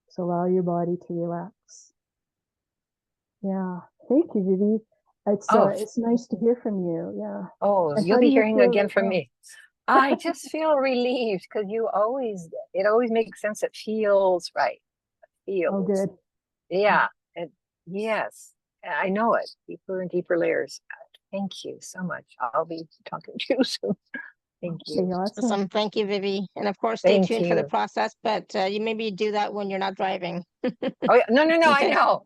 So allow your body to relax. Yeah. Thank you, Vivi. It's nice to hear from you. Yeah. Oh, And you'll how do be you hearing feel again right from now? me. I just feel relieved because it always makes sense. It feels right. It Oh, feels. good. Yeah. Yes. I know it. Deeper and deeper layers. Thank you so much. I'll be talking to you soon. Thank Okay, you. awesome. Awesome. Thank you, Vivi. And of course, stay Thank tuned for the you. process, but you maybe do that when you're not driving. Oh, yeah. No, I Okay. know.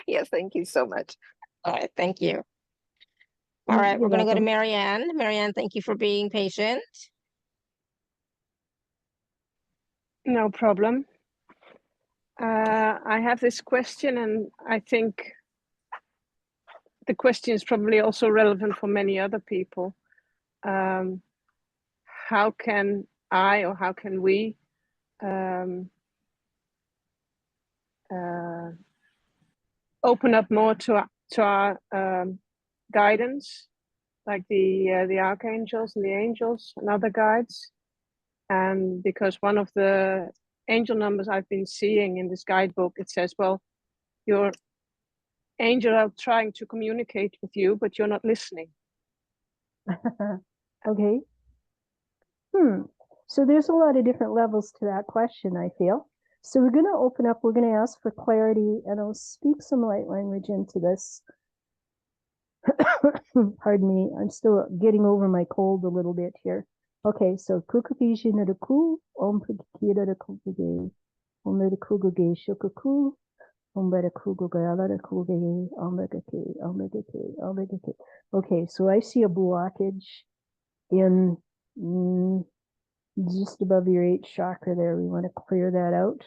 Yes, thank you so much. All right. Thank you. All right. We're You're going to go to welcome. Marianne. Marianne, thank you for being patient. No problem. I have this question, and I think the question is probably also relevant for many other people. How can I, or how can we open up more to our guidance, like the archangels and the angels and other guides? And because one of the angel numbers I've been seeing in this guidebook, it says, well, your angel are trying to communicate with you, but you're not listening. Okay. So there's a lot of different levels to that question, I feel. So we're going to open up, we're going to ask for clarity, and I'll speak some light language into this. Pardon me, I'm still getting over my cold a little bit here. Okay, so kukupishi na ku om pukira da kukuge om da kukuge shukuku om da kukugala da kukuge om da ke om da ke om da ke. Okay, so I see a blockage in just above your 8th chakra there. We want to clear that out.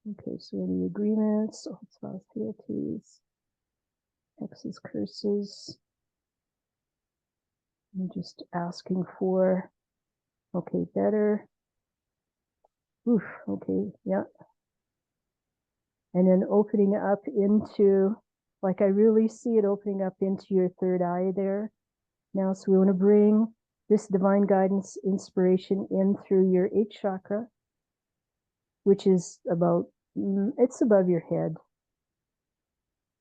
Okay, so any agreements, hostilities, hexes, curses. I'm just asking for, okay, better. Oof, okay, yeah. And then opening up into, like I really see it opening up into your 3rd eye there. Now, so we want to bring this divine guidance, inspiration in through your 8th chakra, which is about, it's above your head.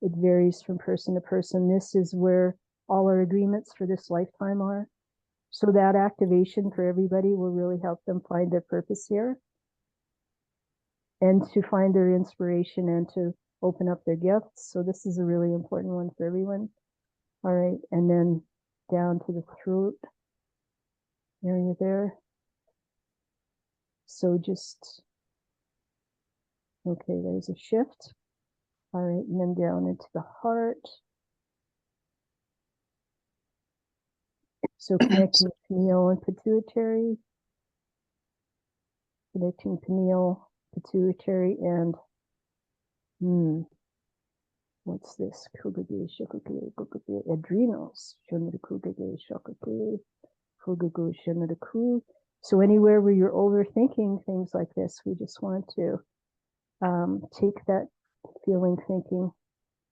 It varies from person to person. This is where all our agreements for this lifetime are. So that activation for everybody will really help them find their purpose here and to find their inspiration and to open up their gifts. So this is a really important one for everyone. All right. And then down to the throat area there. So just, okay, there's a shift. All right. And then down into the heart. So connecting pineal and pituitary, connecting pineal, pituitary, and What's this? Kugage, shokage, kugage, adrenals. Shunada kugage, shokage, fugugu, shunada ku. So anywhere where you're overthinking things like this, we just want to take that feeling, thinking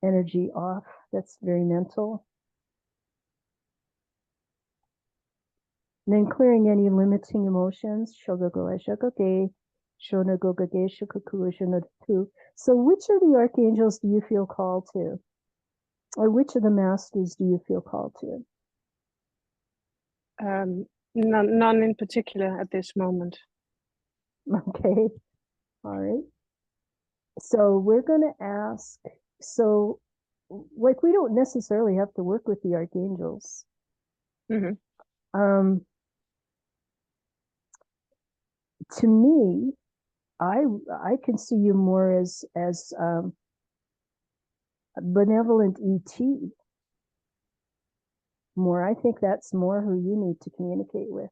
energy off. That's very mental. And then clearing any limiting emotions. Shogago, shokage, shonagogage, shokaku, shunada. So which of the archangels do you feel called to? Or which of the masters do you feel called to? None in particular at this moment. Okay, all right. So we're going to ask, so like we don't necessarily have to work with the archangels. Mhm. To me, I can see you more as a benevolent ET. More, I think that's more who you need to communicate with.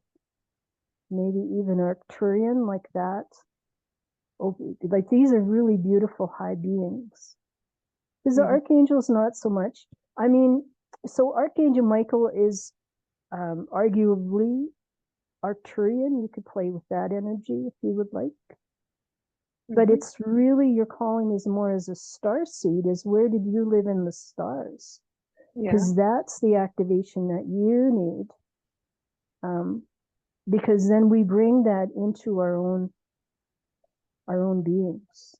Maybe even Arcturian, like that. Oh, like these are really beautiful high beings. Because the archangels, not so much. I mean, so Archangel Michael is arguably Arcturian. You could play with that energy if you would like. But it's really, your calling is more as a star seed, is where did you live in the stars? Yeah. Because that's the activation that you need. Because then we bring that into our own beings.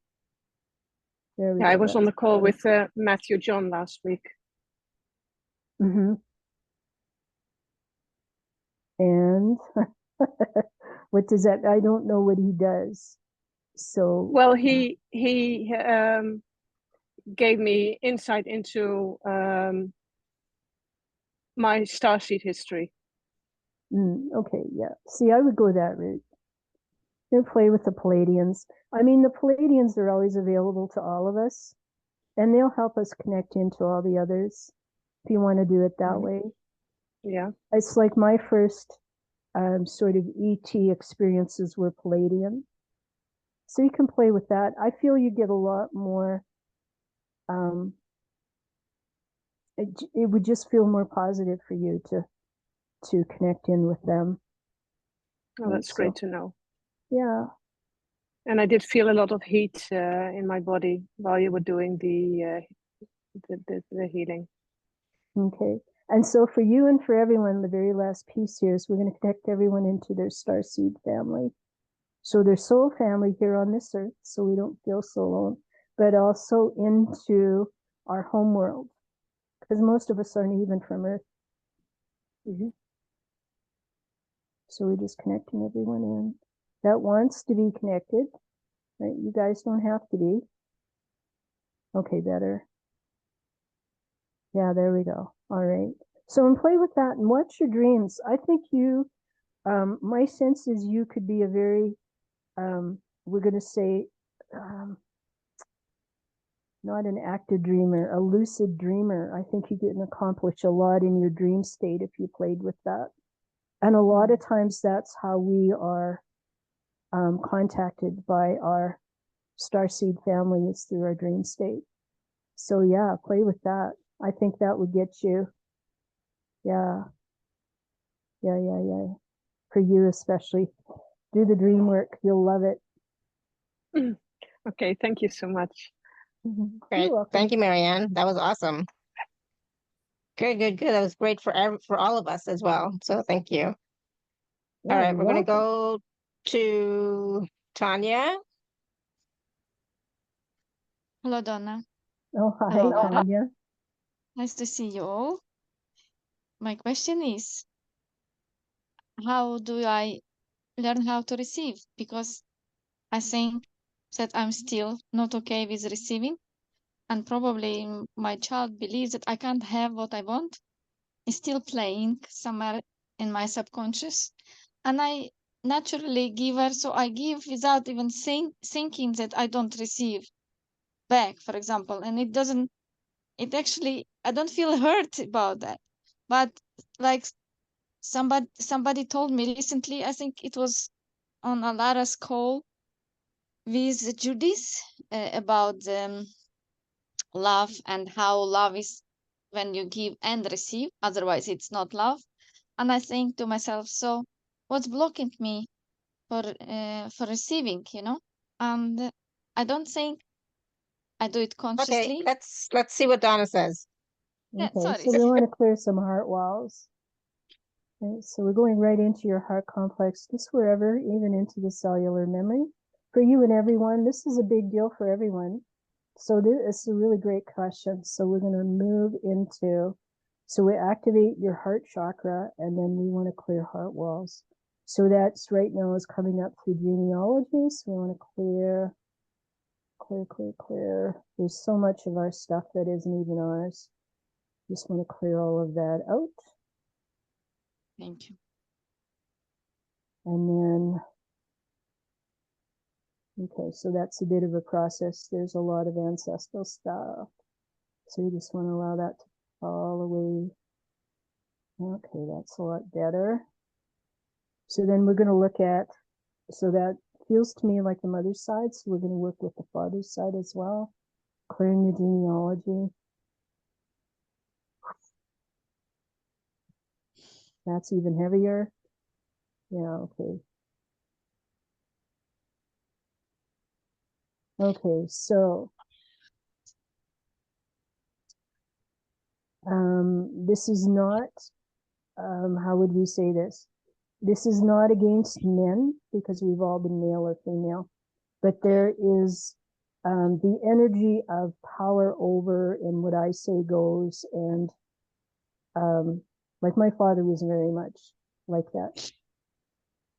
There we Yeah, I go. was on the call with Matthew John last week. Mm-hmm. And what does that? I don't know what he does. So Well, he gave me insight into my starseed history. Okay, yeah. See, I would go that route. And play with the Palladians. I mean, the Palladians are always available to all of us, and they'll help us connect into all the others if you want to do it that way. Yeah. It's like my first sort of ET experiences were Palladian. So you can play with that. I feel you get a lot more, it would just feel more positive for you to connect in with them. Oh, that's great to know. Yeah. And I did feel a lot of heat in my body while you were doing the healing. Okay. And so for you and for everyone, the very last piece here is we're going to connect everyone into their starseed family. So their soul family here on this earth, so we don't feel so alone, but also into our home world, because most of us aren't even from Earth. So we're just connecting everyone in that wants to be connected, right? You guys don't have to be. Okay, better. Yeah, there we go. All right. So and play with that and watch your dreams. I think you, my sense is you could be a very, we're going to say, not an active dreamer, a lucid dreamer. I think you can accomplish a lot in your dream state if you played with that. And a lot of times that's how we are contacted by our starseed family, is through our dream state. So yeah, play with that. I think that would get you. Yeah. For you especially. Do the dream work. You'll love it. Okay, thank you so much. Great. Thank you, Marianne. That was awesome. Good. That was great for all of us as well. So thank you. Yeah, all right, we're going to go to Tanya. Hello, Donna. Oh, hi, Tanya. Nice to see you all. My question is, how do I learn how to receive? Because I think that I'm still not okay with receiving, and probably my child believes that I can't have what I want. It's still playing somewhere in my subconscious, and I naturally give her, so I give without even thinking that I don't receive back, for example, and it actually, I don't feel hurt about that. But like somebody told me recently, I think it was on Alara's call with Judith, about love and how love is when you give and receive, otherwise it's not love. And I think to myself, so what's blocking me for receiving, you know? And I don't think I do it Okay, consciously. let's see what Donna says. Yeah, Okay, sorry. so we want to clear some heart walls. Okay, so we're going right into your heart complex, just wherever, even into the cellular memory. For you and everyone, this is a big deal for everyone. So this is a really great question. So we're going to move into, so we activate your heart chakra, and then we want to clear heart walls. So that's right now is coming up through genealogy. So we want to clear. There's so much of our stuff that isn't even ours. Just want to clear all of that out. Thank you. And then, okay, so that's a bit of a process. There's a lot of ancestral stuff. So you just want to allow that to fall away. Okay, that's a lot better. So then we're going to look at, so that feels to me like the mother's side. So we're going to work with the father's side as well, clearing the genealogy. That's even heavier. Yeah, okay. Okay, so this is not, how would we say this? This is not against men, because we've all been male or female, but there is the energy of power over, and what I say goes, and like my father was very much like that,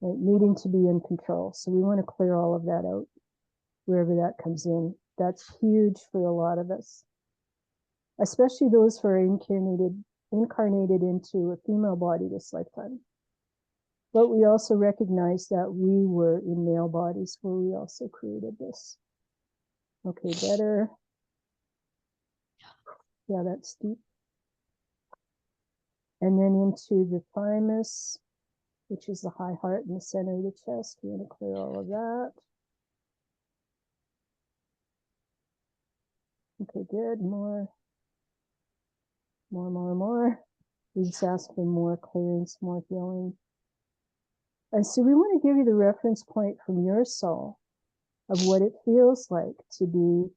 right? Needing to be in control. So we want to clear all of that out wherever that comes in. That's huge for a lot of us, especially those who are incarnated into a female body this lifetime. But we also recognize that we were in male bodies where we also created this. Okay, better. Yeah, that's deep. And then into the thymus, which is the high heart in the center of the chest. We want to clear all of that. Okay, good. More. We just ask for more clearance, more healing. And so we want to give you the reference point from your soul of what it feels like to be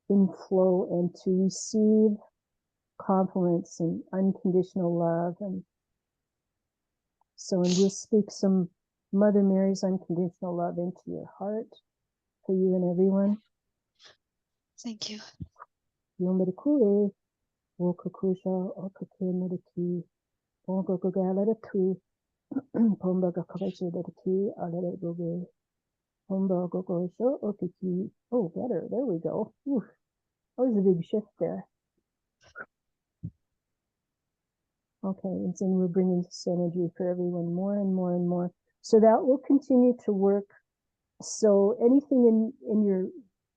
in flow and to receive compliments and unconditional love. And so, and we'll speak some Mother Mary's unconditional love into your heart for you and everyone. Thank you. Yombadikure, Wokakusha, Okakimadiki, Ongogaladaki, Pombagakabachidaki, Aladagoge, Pombagogosho, Okiki. Oh, better. There we go. Oof. That was a big shift there. Okay, and then we're bringing this energy for everyone more and more and more. So that will continue to work. So anything in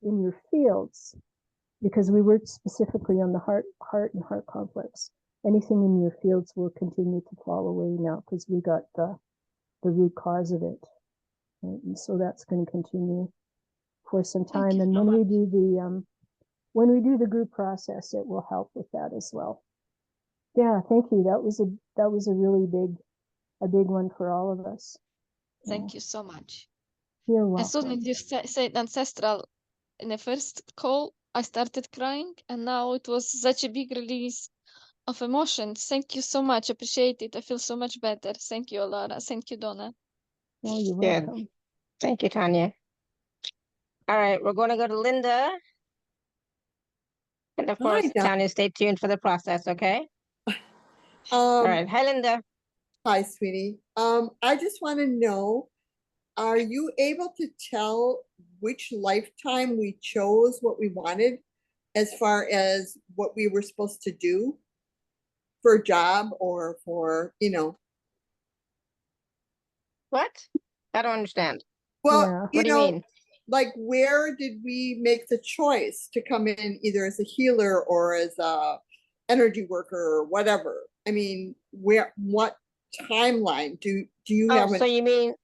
your fields, because we work specifically on the heart and heart complex, anything in your fields will continue to fall away now because we got the root cause of it. Right? And so that's going to continue for some time. And when we do the group process, it will help with that as well. Yeah, thank you. That was a really big one for all of us. Thank you so much. You're welcome. As soon as you said ancestral in the first call, I started crying, and now it was such a big release of emotions. Thank you so much. Appreciate it. I feel so much better. Thank you, Alara. Thank you, Donna. Oh, you're Good. welcome. Thank you, Tanya. All right, we're going to go to Linda. And of course, Hi, Tanya, stay tuned for the process, okay? All right. Hi, Linda. Hi, sweetie. I just want to know, are you able to tell which lifetime we chose what we wanted as far as what we were supposed to do for a job or for, What? I don't understand. well, Yeah. What do you mean? like where did we make the choice to come in either as a healer or as a energy worker or whatever? I mean, what timeline do you have? So you mean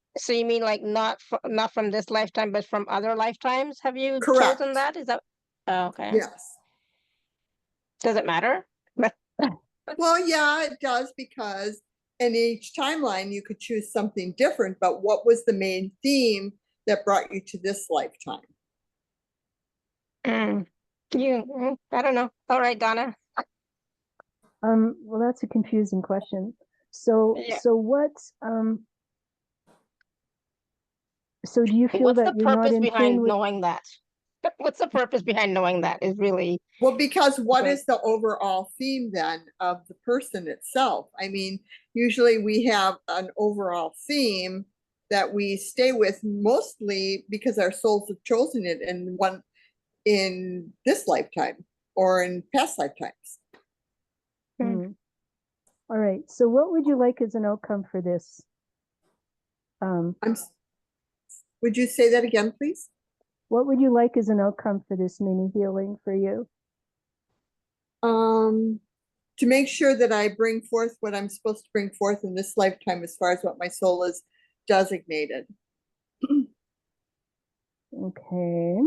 like not from this lifetime, but from other lifetimes? Have you Correct. chosen that? Is that Oh, okay. Yes. Does it matter? Well, yeah, it does, because in each timeline you could choose something different, but what was the main theme that brought you to this lifetime? I don't know. All right, Donna. Well, that's a confusing question. So, Yeah. So do you feel What's the that you're not purpose in tune behind with? knowing that? What's the purpose behind knowing that is really, Well, because what Okay. is the overall theme then of the person itself? I mean, usually we have an overall theme that we stay with, mostly because our souls have chosen it in this lifetime or in past lifetimes. Hmm. All right. So what would you like as an outcome for this? Would you say that again, please? What would you like as an outcome for this mini healing for you? To make sure that I bring forth what I'm supposed to bring forth in this lifetime as far as what my soul is designated. Okay.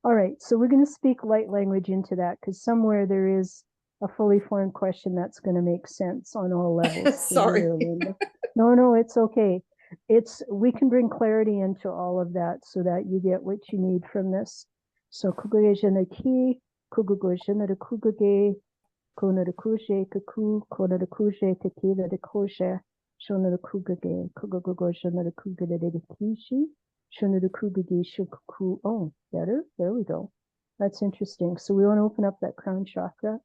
All right. So we're going to speak light language into that, because somewhere there is a fully formed question that's going to make sense on all levels. Sorry. No, it's okay. We can bring clarity into all of that so that you get what you need from this. So kugujana ki, kugujana de kugage, kona de kuje kaku, kona de kuje kakida de koshe, shona de kugage, kugujana de kugade de kishi, shona de kugage shukuku. Oh, better. There we go. That's interesting. So we want to open up that crown chakra.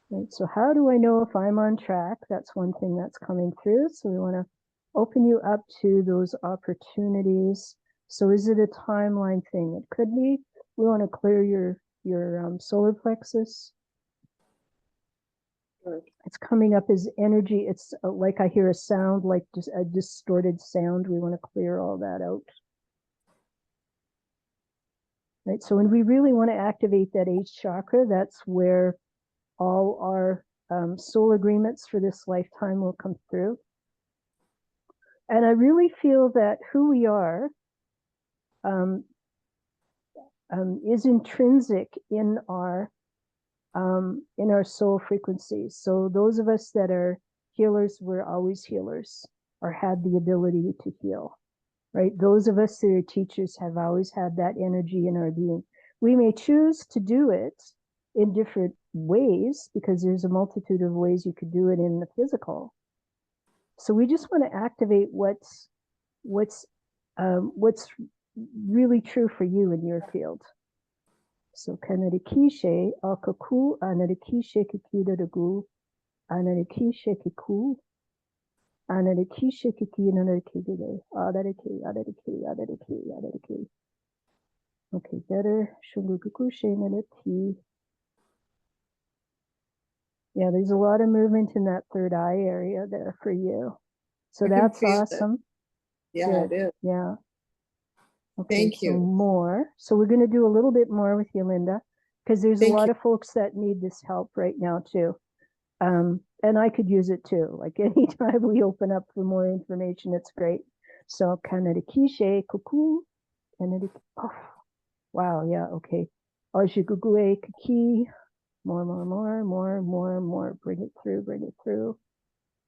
Right. So how do I know if I'm on track? That's one thing that's coming through. So we want to open you up to those opportunities. So is it a timeline thing? It could be. We want to clear your solar plexus. Good. It's coming up as energy. It's like I hear a sound, like just a distorted sound. We want to clear all that out. Right. So when we really want to activate that 8th chakra, that's where all our soul agreements for this lifetime will come through. And I really feel that who we are is intrinsic in our soul frequencies. So those of us that are healers, we're always healers, or had the ability to heal, right? Those of us that are teachers have always had that energy in our being. We may choose to do it in different ways, because there's a multitude of ways you could do it in the physical. So we just want to activate what's really true for you in your field. So kanadikishe akaku anadikishe kikidagu anadikishe kiku anadikishe kiki anadikide adariki. Okay, better. Shungukushe nanati. Yeah, there's a lot of movement in that third eye area there for you. So that's awesome. Yeah, Good. it is. Yeah. Okay, Thank so you. more. So we're going to do a little bit more with you, Linda, because there's Thank a lot you. of folks that need this help right now too. And I could use it too. Like anytime we open up for more information, it's great. So kanadikishe kuku. Oh, wow, yeah, okay. Ojigugue kiki. More. Bring it through.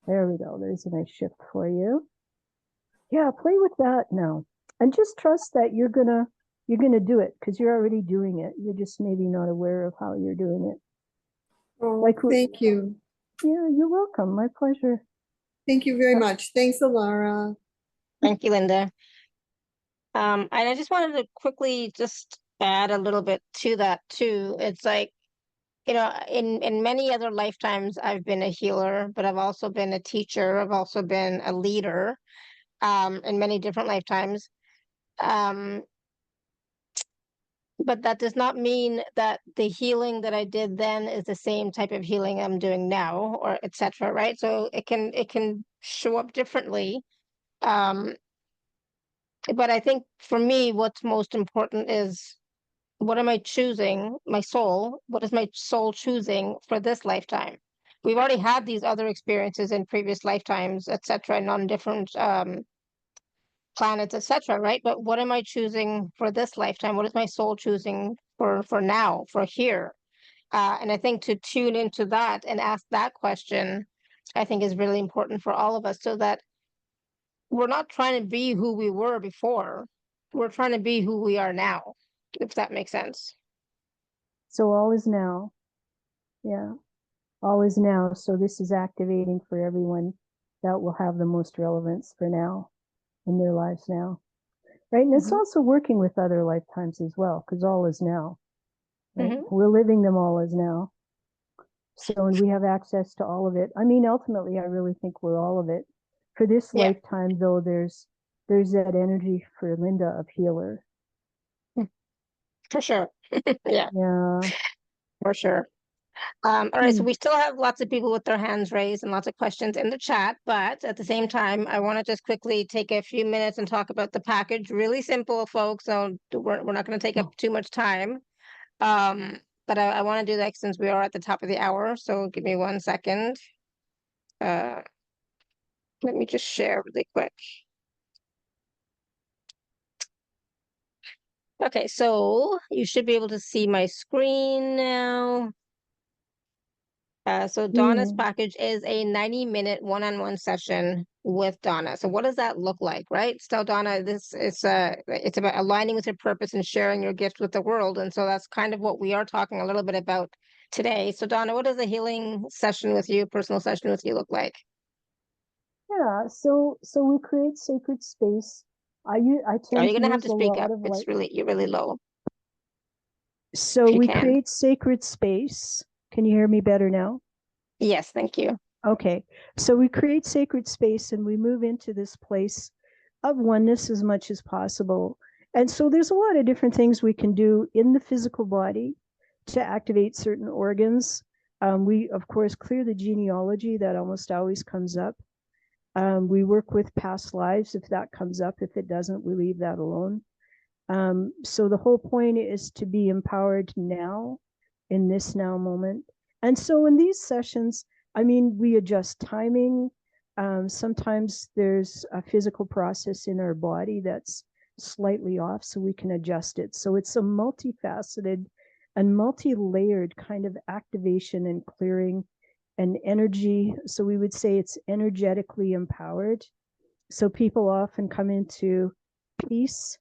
There we go. There's a nice shift for you. Yeah, play with that now. And just trust that you're gonna do it, because you're already doing it. You're just maybe not aware of how you're doing it. Oh, thank you. Yeah, you're welcome. My pleasure. Thank you very much. Thanks, Alara. Thank you, Linda. And I just wanted to quickly just add a little bit to that too. It's like, in many other lifetimes, I've been a healer, but I've also been a teacher. I've also been a leader, in many different lifetimes. But that does not mean that the healing that I did then is the same type of healing I'm doing now, or etc. Right? So it can show up differently. But I think for me, what's most important is, what am I choosing? My soul. What is my soul choosing for this lifetime? We've already had these other experiences in previous lifetimes, etc., and on different planets, etc., right? But what am I choosing for this lifetime? What is my soul choosing for now, for here? And I think to tune into that and ask that question, I think is really important for all of us, so that we're not trying to be who we were before. We're trying to be who we are now, if that makes sense. So all is now. Yeah, all is now. So this is activating for everyone that will have the most relevance for now in their lives now. Right. And it's also working with other lifetimes as well, because all is now. Right? We're living them all as now. So, and we have access to all of it. I mean, ultimately, I really think we're all of it. For this lifetime, though, there's that energy for Linda of healer. For sure. Yeah. Yeah. For sure. All right, so we still have lots of people with their hands raised and lots of questions in the chat, but at the same time, I want to just quickly take a few minutes and talk about the package. Really simple, folks, so we're not going to take up too much time. But I want to do that since we are at the top of the hour, so give me 1 second. Let me just share really quick. Okay, so you should be able to see my screen now. So Donna's package is a 90-minute one-on-one session with Donna. So what does that look like, right? So Donna, it's about aligning with your purpose and sharing your gift with the world. And so that's kind of what we are talking a little bit about today. So Donna, what does a healing session with you, personal session with you look like? Yeah, so we create sacred space. I tend You're to gonna have use to a speak lot up. of It's light. you're really low. So If you we can. create sacred space. Can you hear me better now? Yes, thank you. Okay, so we create sacred space and we move into this place of oneness as much as possible. And so there's a lot of different things we can do in the physical body to activate certain organs. We, of course, clear the genealogy that almost always comes up. We work with past lives if that comes up. If it doesn't, we leave that alone. So the whole point is to be empowered now, in this now moment. And so in these sessions, I mean, we adjust timing. Sometimes there's a physical process in our body that's slightly off, so we can adjust it. So it's a multifaceted and multi-layered kind of activation and clearing and energy. So we would say it's energetically empowered. So people often come into peace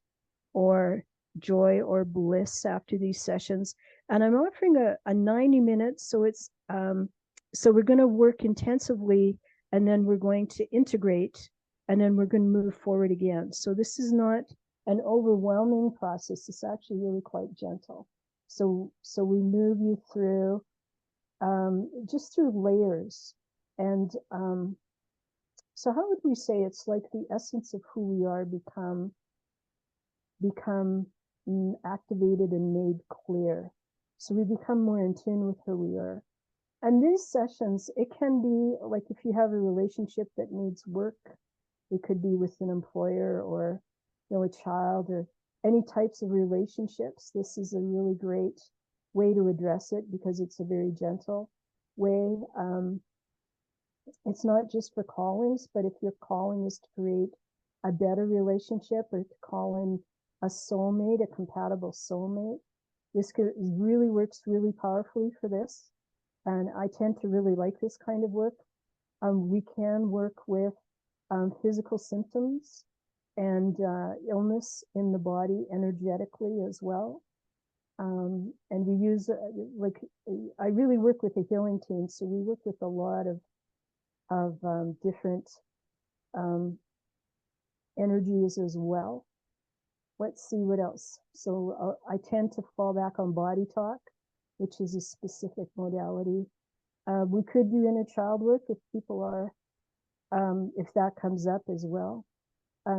or joy or bliss after these sessions. And I'm offering a 90 minutes. So it's so we're going to work intensively and then we're going to integrate and then we're going to move forward again. So this is not an overwhelming process. It's actually really quite gentle. So we move you through just through layers. And so how would we say it's like the essence of who we are become activated and made clear. So we become more in tune with who we are. And these sessions, it can be like if you have a relationship that needs work, it could be with an employer or, you know, a child or any types of relationships. This is a really great way to address it because it's a very gentle way. It's not just for callings, but if your calling is to create a better relationship or to call in a soulmate, a compatible soulmate, this really works really powerfully for this. And I tend to really like this kind of work. We can work with physical symptoms and illness in the body energetically as well. And we use, I really work with a healing team. So we work with a lot of different energies as well. Let's see what else. So I tend to fall back on body talk, which is a specific modality. We could do inner child work if people are, if that comes up as well.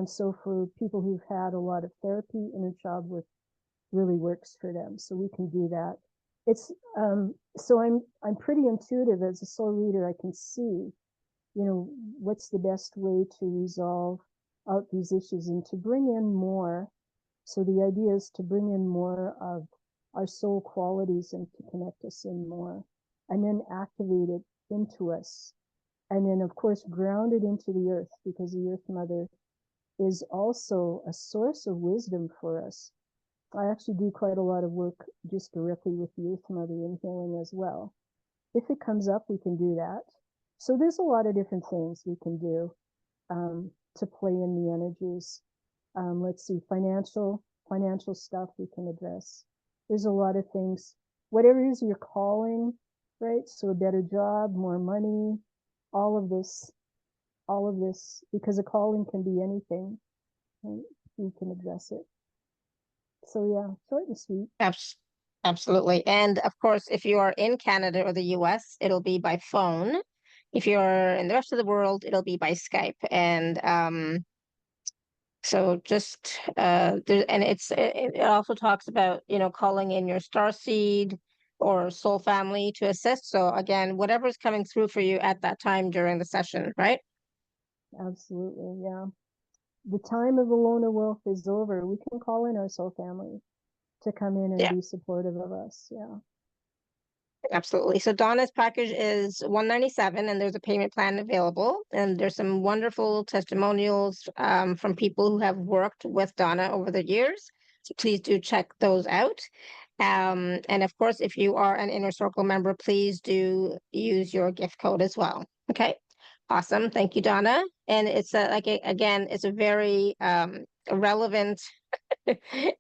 So for people who've had a lot of therapy, inner child work really works for them. So we can do that. It's so I'm pretty intuitive as a soul reader. I can see, you know, what's the best way to resolve out these issues and to bring in more. So the idea is to bring in more of our soul qualities and to connect us in more and then activate it into us. And then of course, ground it into the earth because the earth mother is also a source of wisdom for us. I actually do quite a lot of work just directly with the Earth Mother in healing as well. If it comes up, we can do that. So there's a lot of different things we can do to play in the energies. Let's see, financial stuff we can address. There's a lot of things. Whatever it is you're calling, right? So a better job, more money, all of this, because a calling can be anything, right? We can address it. So yeah, short and sweet. Absolutely. And of course, if you are in Canada or the US, it'll be by phone. If you're in the rest of the world, it'll be by Skype. And so just there, and it also talks about, you know, calling in your star seed or soul family to assist. So again, whatever's coming through for you at that time during the session, right? Absolutely, yeah. The time of the loner wolf is over. We can call in our soul family to come in and Yeah. be supportive of us. Yeah. Absolutely. So Donna's package is $197 and there's a payment plan available. And there's some wonderful testimonials from people who have worked with Donna over the years. So please do check those out. And of course, if you are an Inner Circle member, please do use your gift code as well. Okay. Awesome. Thank you, Donna. And it's again, it's a very relevant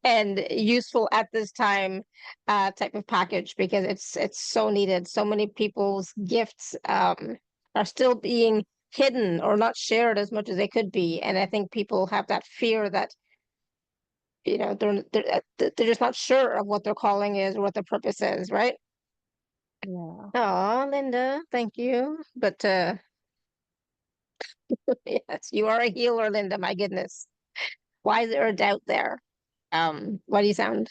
and useful at this time type of package because it's so needed. So many people's gifts are still being hidden or not shared as much as they could be, and I think people have that fear that, you know, they're just not sure of what their calling is or what their purpose is, right? Yeah. Oh, Linda, thank you. But yes, you are a healer, Linda. My goodness, why is there a doubt there? Why do you sound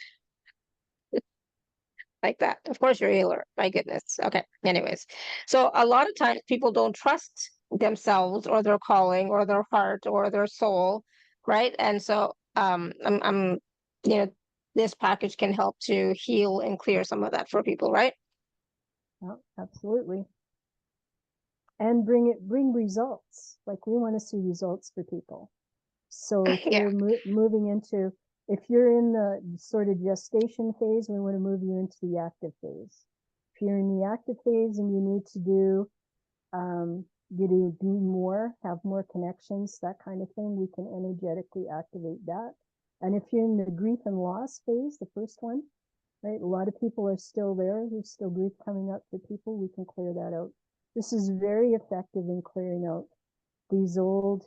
like that? Of course you're a healer. My goodness. Okay. Anyways, so a lot of times people don't trust themselves or their calling or their heart or their soul, right? And so I'm you know, this package can help to heal and clear some of that for people, right? Oh, absolutely. And bring results. Like we want to see results for people. So if Yeah. you're moving into, if you're in the sort of gestation phase, we want to move you into the active phase. If you're in the active phase and you need to do, do more, have more connections, that kind of thing, we can energetically activate that. And if you're in the grief and loss phase, the first one, right? A lot of people are still there. There's still grief coming up for people. We can clear that out. This is very effective in clearing out these old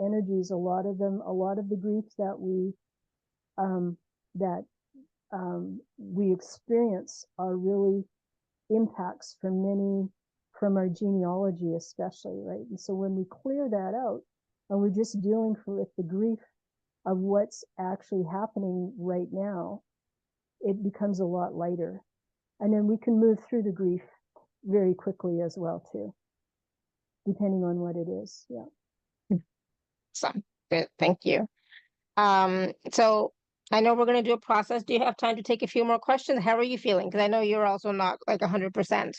energies. A lot of the grief that we experience are really impacts from our genealogy, especially, right? And so when we clear that out and we're just dealing with the grief of what's actually happening right now, it becomes a lot lighter. And then we can move through the grief very quickly as well, too, depending on what it is. Yeah. So good. Thank you. So I know we're going to do a process. Do you have time to take a few more questions? How are you feeling? Because I know you're also not like 100%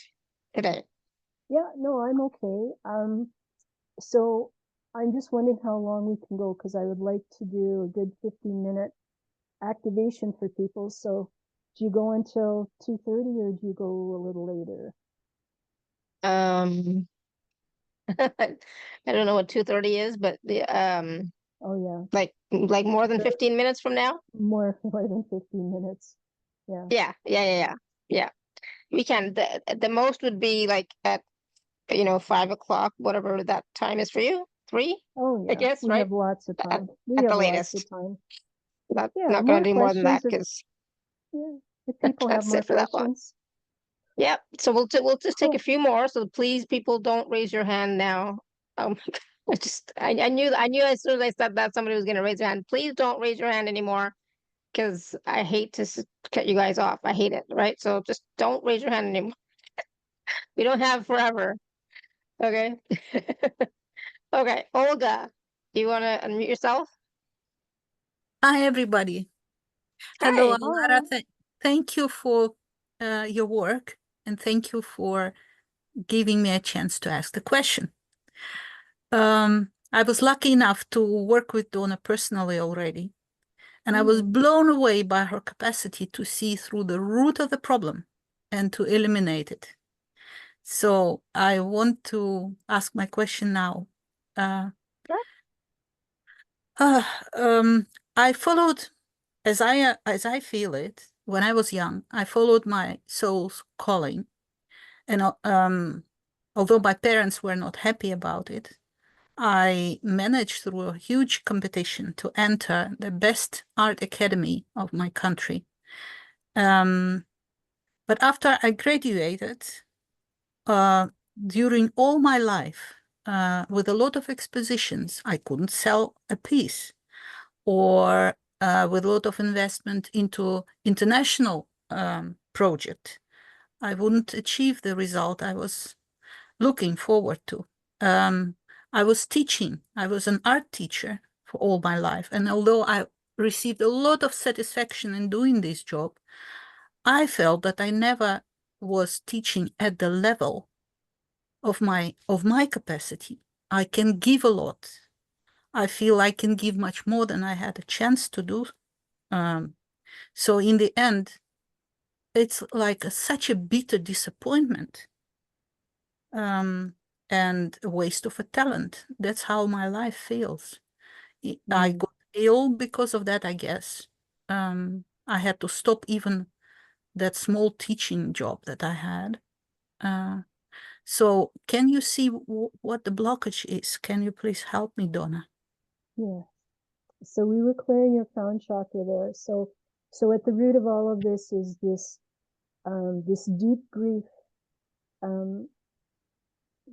today. Yeah, no, I'm okay. So I'm just wondering how long we can go, because I would like to do a good 15-minute activation for people. So do you go until 2:30 or do you go a little later? I don't know what 2:30 is, but the Oh yeah, like more than 15 minutes from now? more than 15 minutes. Yeah. Yeah. We can. The most would be like at 5 o'clock, whatever that time is for you. 3, Oh I yeah, guess, we right? have lots of At, time. We at the have lots latest. of time. Not Yeah, not going more to do more than that questions because if people can't have more sit for that long. questions. Yeah. So we'll just take a Cool. few more. So please, people, don't raise your hand now. Oh my God. I knew as soon as I said that somebody was going to raise their hand. Please don't raise your hand anymore because I hate to cut you guys off. I hate it. Right. So just don't raise your hand anymore. We don't have forever. Okay. Okay. Olga, do you want to unmute yourself? Hi, everybody. Hi. Hello, Alara. Thank you for your work, and thank you for giving me a chance to ask the question. I was lucky enough to work with Donna personally already. And I was blown away by her capacity to see through the root of the problem and to eliminate it. So I want to ask my question now. I followed, as I feel it, when I was young, I followed my soul's calling. And although my parents were not happy about it, I managed through a huge competition to enter the best art academy of my country. But after I graduated, during all my life, with a lot of expositions, I couldn't sell a piece, or with a lot of investment into international project, I wouldn't achieve the result I was looking forward to. I was teaching. I was an art teacher for all my life. And although I received a lot of satisfaction in doing this job, I felt that I never was teaching at the level of my capacity. I can give a lot. I feel I can give much more than I had a chance to do. So in the end, it's like such a bitter disappointment. And a waste of a talent. That's how my life feels. I got ill because of that, I guess. I had to stop even that small teaching job that I had. So can you see what the blockage is? Can you please help me, Donna? Yeah. So we were clearing your crown chakra there. So at the root of all of this is this this deep grief,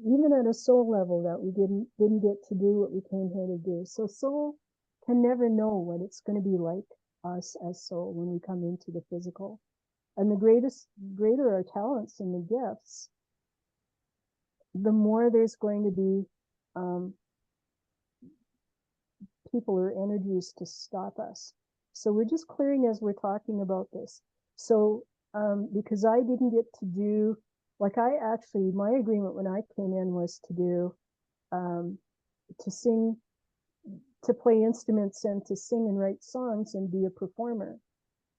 even at a soul level, that we didn't get to do what we came here to do. So soul can never know what it's going to be like us as soul when we come into the physical. And the greater our talents and the gifts, the more there's going to be people or energies to stop us. So we're just clearing as we're talking about this. So because I didn't get to do, like my agreement when I came in was to do, to sing, to play instruments and to sing and write songs and be a performer.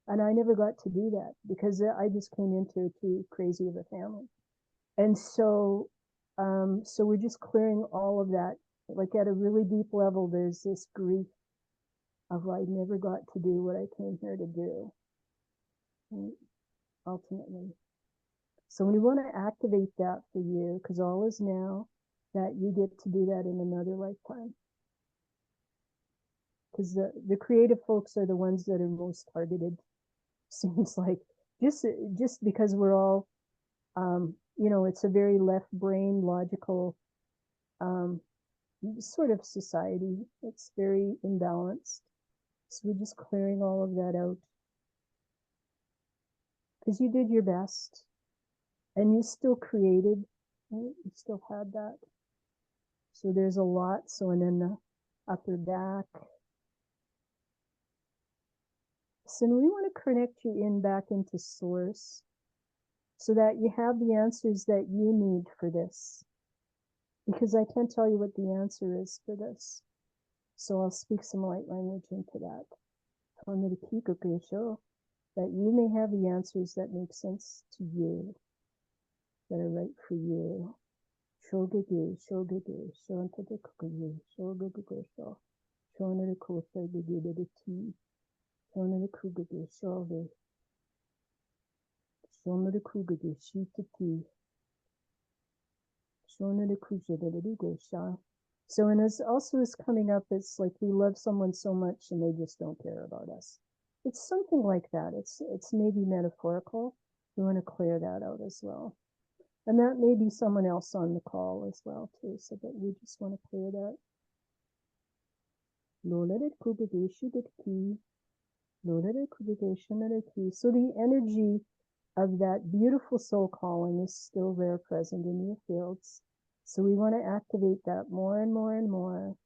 And I never got to do that because I just came into too crazy of a family. And so, so we're just clearing all of that. Like at a really deep level, there's this grief of I never got to do what I came here to do, ultimately. So we want to activate that for you, because all is now, that you get to do that in another lifetime. Because the creative folks are the ones that are most targeted. Seems like just because we're all, it's a very left brain logical sort of society. It's very imbalanced. So we're just clearing all of that out. Because you did your best. And you still created. Right? You still had that. So there's a lot. So, and then the upper back. So we want to connect you in back into source, so that you have the answers that you need for this. Because I can't tell you what the answer is for this. So I'll speak some light language into that. That you may have the answers that make sense to you, that are right for you. Shogege, shogege, shantade kukuye, shogege sho, shonere kosa gege de ti, shonere kugege shove, shonere kugege shitati, shonere kujede de gosha. So, and as also is coming up, it's like we love someone so much and they just don't care about us. It's something like that. It's maybe metaphorical. We want to clear that out as well. And that may be someone else on the call as well too, so that we just want to clear that. So the energy of that beautiful soul calling is still there, present in your fields. So we want to activate that more and more and more.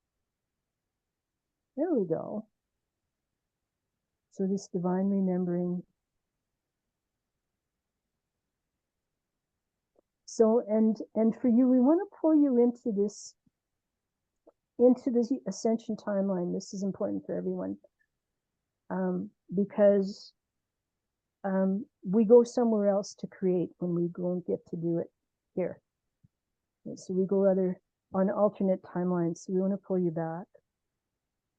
There we go. So this divine remembering. So, and for you, we want to pull you into this into the ascension timeline. This is important for everyone, because we go somewhere else to create when we don't get to do it here. And so we go on alternate timelines. So we want to pull you back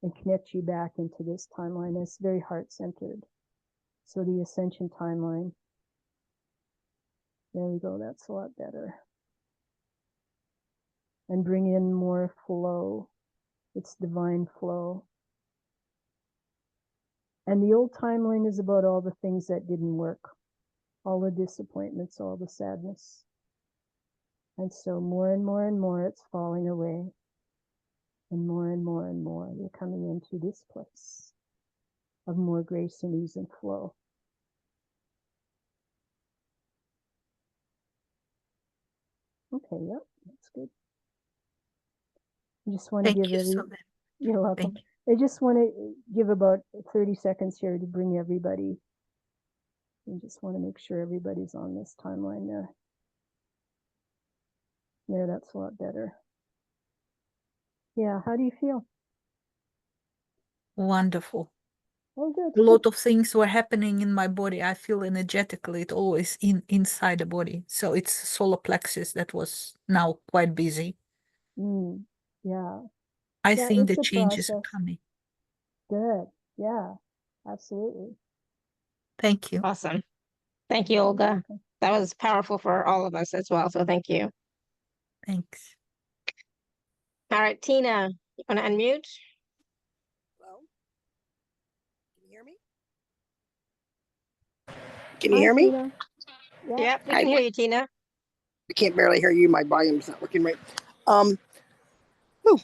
and connect you back into this timeline. It's very heart-centered. So the ascension timeline. There we go. That's a lot better. And bring in more flow. It's divine flow. And the old timeline is about all the things that didn't work, all the disappointments, all the sadness. And so more and more and more it's falling away. And more and more and more you're coming into this place of more grace and ease and flow. Okay, yep, that's good. I just want to Thank give you so much. You're welcome. Thank I just want to give about 30 seconds here to bring everybody. I just want to make sure everybody's on this timeline there. There, that's a lot better. Yeah, how do you feel? Wonderful. Oh, A good. lot of things were happening in my body. I feel energetically it always inside the body. So it's solar plexus that was now quite busy. Yeah. I Yeah, think it's the a changes are process. coming. Good. Yeah, absolutely. Thank you. Awesome. Thank you, Olga. That was powerful for all of us as well. So thank you. Thanks. All right, Tina, you want to unmute? Hello? Can you hear me? Can you Hi, hear me? Tina. Yeah. Yep, we can hear you, Tina. I can't barely hear you. My volume's not working right. Whew.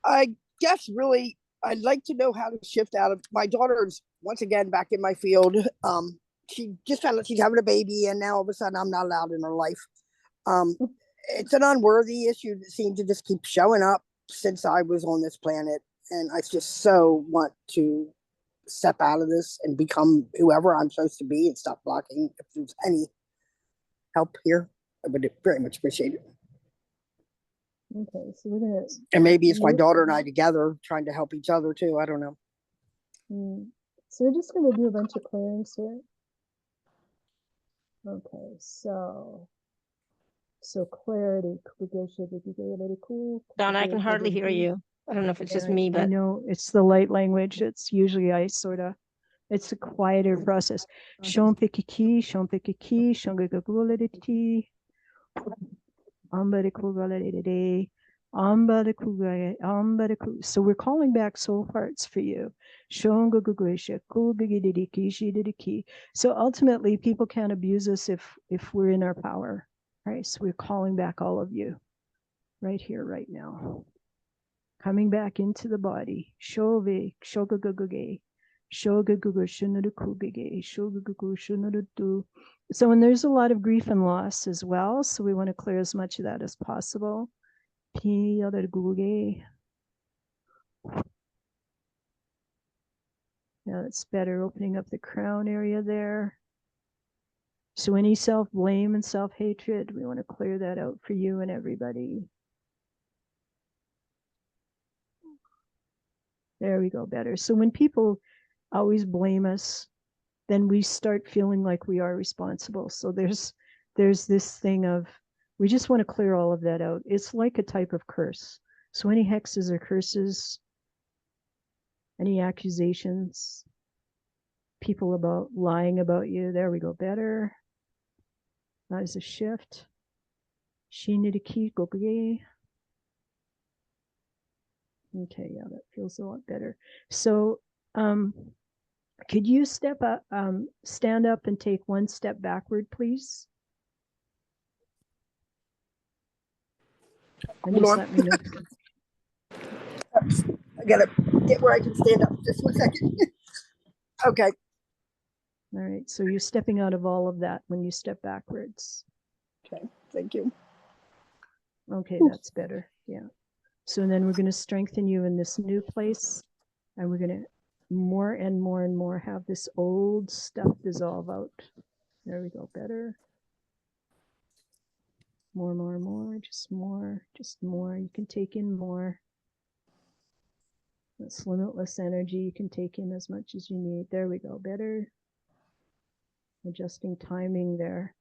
I guess really I'd like to know how to shift out of my daughter's once again back in my field. She just found out she's having a baby, and now all of a sudden I'm not allowed in her life. It's an unworthy issue that seems to just keep showing up since I was on this planet, and I just so want to step out of this and become whoever I'm supposed to be and stop blocking. If there's any help here, I would very much appreciate it. Okay, so we're gonna. And maybe it's my daughter and I together trying to help each other too. I don't know. So we're just gonna do a bunch of clearings here. Okay, so clarity. Donna, I can hardly hear you. I don't know if it's just me, I but know it's the light language. It's usually it's a quieter process. Shompikiki, shompikiki, shongagaguliditi, ambadikugaladide, ambadiku. So we're calling back soul parts for you. Shongagugwisha, kugigididiki. So ultimately, people can't abuse us if we're in our power. Right. So we're calling back all of you right here, right now. Coming back into the body. Shove, shogaguguge, shogagugu, shunurukugige, shogagugu, shunurutu. So when there's a lot of grief and loss as well, so we want to clear as much of that as possible. Piyadarguge. Yeah, that's better. Opening up the crown area there. So any self-blame and self-hatred, we want to clear that out for you and everybody. There we go, better. So when people always blame us, then we start feeling like we are responsible. So there's this thing of, we just want to clear all of that out. It's like a type of curse. So any hexes or curses, any accusations, people about lying about you, there we go, better. That is a shift. Shiniriki gokuge. Okay, yeah, that feels a lot better. So could you stand up and take one step backward, please? And Hold just on. let me know. I gotta get where I can stand up. Just 1 second. Okay. All right, so you're stepping out of all of that when you step backwards. Okay, thank you. Okay, that's better. Yeah. So then we're going to strengthen you in this new place, and we're going to more and more and more have this old stuff dissolve out. There we go, better. More, just more, just more. You can take in more. It's limitless energy. You can take in as much as you need. There we go. Better. Adjusting timing there.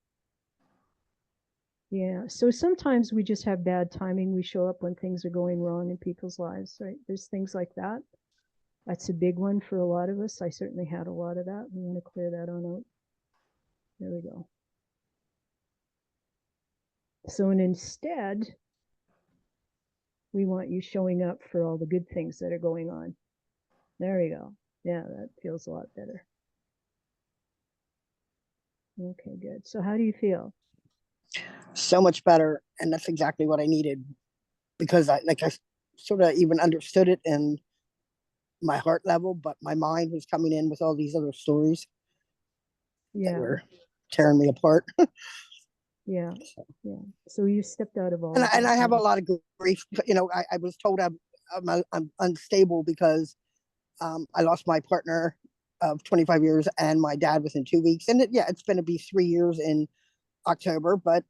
Yeah. So sometimes we just have bad timing. We show up when things are going wrong in people's lives, right? There's things like that. That's a big one for a lot of us. I certainly had a lot of that. I'm going to clear that on out. There we go. So, and instead, we want you showing up for all the good things that are going on. There we go. Yeah, that feels a lot better. Okay, good. So how do you feel? So much better. And that's exactly what I needed, because I sort of even understood it in my heart level, but my mind was coming in with all these other stories that were tearing me apart. Yeah. Yeah. So you stepped out of all And, of and that, I have a right? lot of grief. You know, I was told I'm unstable because I lost my partner of 25 years and my dad within 2 weeks. And it's going to be 3 years in October, but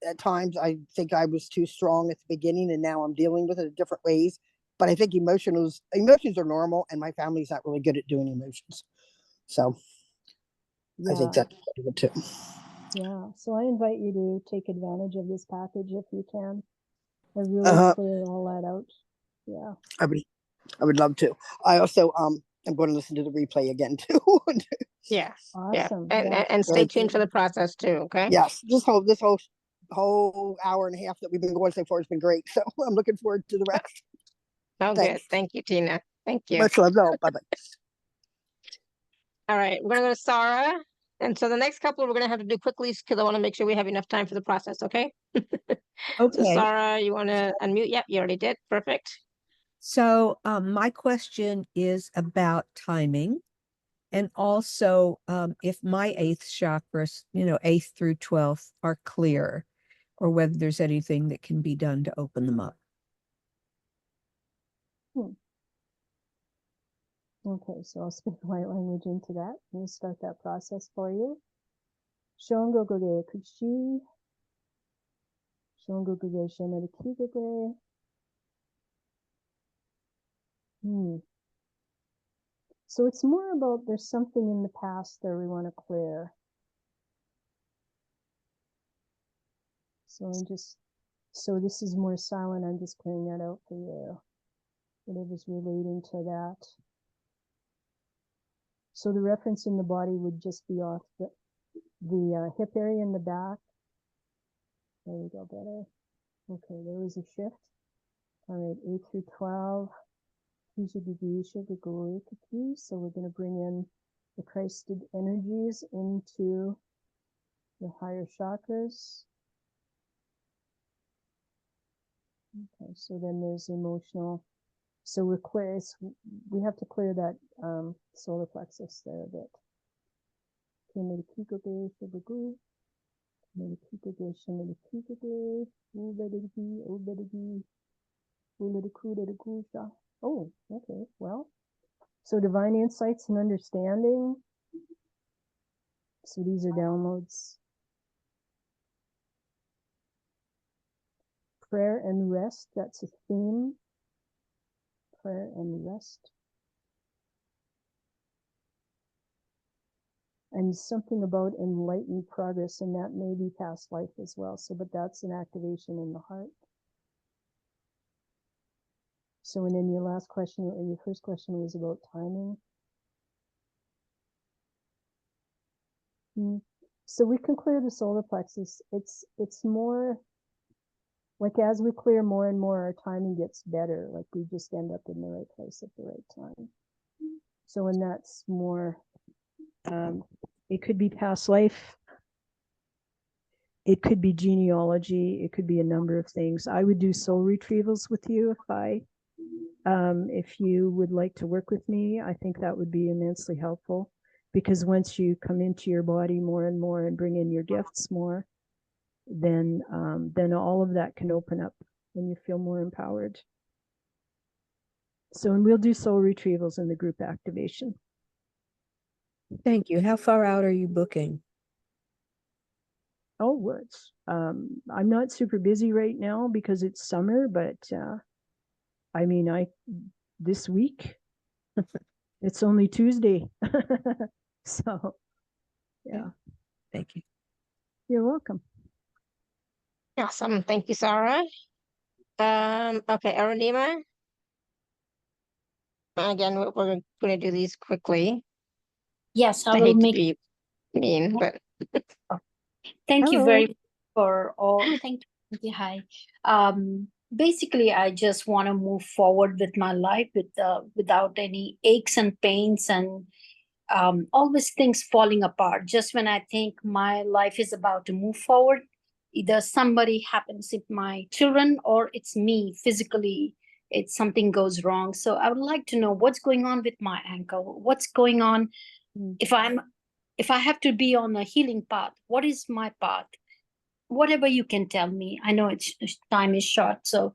at times I think I was too strong at the beginning, and now I'm dealing with it in different ways. But I think emotions are normal, and my family's not really good at doing emotions. So I think that's part of it too. Yeah. So I invite you to take advantage of this package if you can. I really clear all that out. Yeah. I would love to. I also I'm going to listen to the replay again too. Yeah. Awesome. And stay tuned for the process too. Okay. Yes, this whole hour and a half that we've been going so far has been great. So I'm looking forward to the rest. Oh, Thanks. good. Thank you, Tina. Thank you. Much love. No, bye bye. All right, we're gonna go to Sarah. And so the next couple we're gonna have to do quickly because I want to make sure we have enough time for the process, okay? So Okay. Sarah, you want to unmute? Yep, you already did. Perfect. So my question is about timing, and also if my eighth chakras, 8th through 12th, are clear, or whether there's anything that can be done to open them up. Okay, so I'll speak light language into that. Let me start that process for you. Shongogoge kushi. Shongogoge shenarikigege. So it's more about there's something in the past that we want to clear. So this is more silent. I'm just clearing that out for you. Whatever's relating to that. So the reference in the body would just be off the hip area in the back. There we go, better. Okay, there was a shift. All right, 8 through 12. So we're going to bring in the Christed energies into the higher chakras. Okay, so then there's emotional. So we have to clear that solar plexus there a bit. Oh, okay, well. So divine insights and understanding. So these are downloads. Prayer and rest, that's a theme. Prayer and rest. And something about enlightened progress, and that may be past life as well. So, but that's an activation in the heart. So, and then your last question, or your first question was about timing. So we can clear the solar plexus. It's more like as we clear more and more, our timing gets better. Like we just end up in the right place at the right time. So, and that's more, it could be past life. It could be genealogy. It could be a number of things. I would do soul retrievals with you if you would like to work with me. I think that would be immensely helpful, because once you come into your body more and more and bring in your gifts more, then all of that can open up and you feel more empowered. So, and we'll do soul retrievals in the group activation. Thank you. How far out are you booking? Oh, I'm not super busy right now because it's summer, but I mean, this week. It's only Tuesday. So, yeah. Thank you. You're welcome. Awesome. Thank you, Sarah. Okay, Arunima. Again, we're going to do these quickly. Yes, I I will hate to make. be mean, but Thank you Hello. very much for all. Thank you. Hi. Basically, I just want to move forward with my life without any aches and pains and always things falling apart. Just when I think my life is about to move forward, either somebody happens, if my children, or it's me physically, it's something goes wrong. So I would like to know what's going on with my ankle. What's going on if I have to be on a healing path? What is my path? Whatever you can tell me. I know it's time is short, so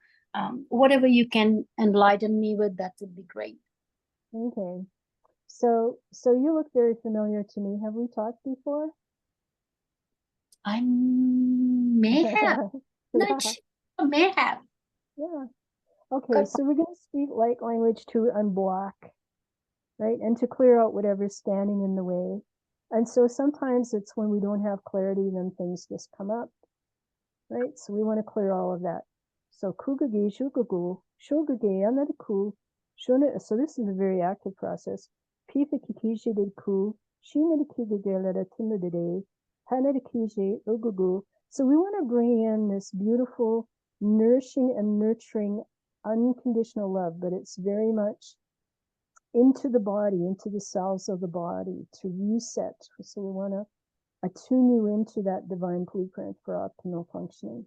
whatever you can enlighten me with, that would be great. Okay. So you look very familiar to me. Have we talked before? I may have. Not Yeah. sure. I may have. Yeah. Okay, so we're going to speak light language to unblock, right? And to clear out whatever's standing in the way. And so sometimes it's when we don't have clarity, then things just come up, right? So we want to clear all of that. So kugage, shugugu, shogage, anadaku, shona. So this is a very active process. Pifa kikiji de ku, shina de kigage la timidade, hana de kiji ugugu. So we want to bring in this beautiful, nourishing and nurturing unconditional love, but it's very much into the body, into the cells of the body to reset. So we want to attune you into that divine blueprint for optimal functioning.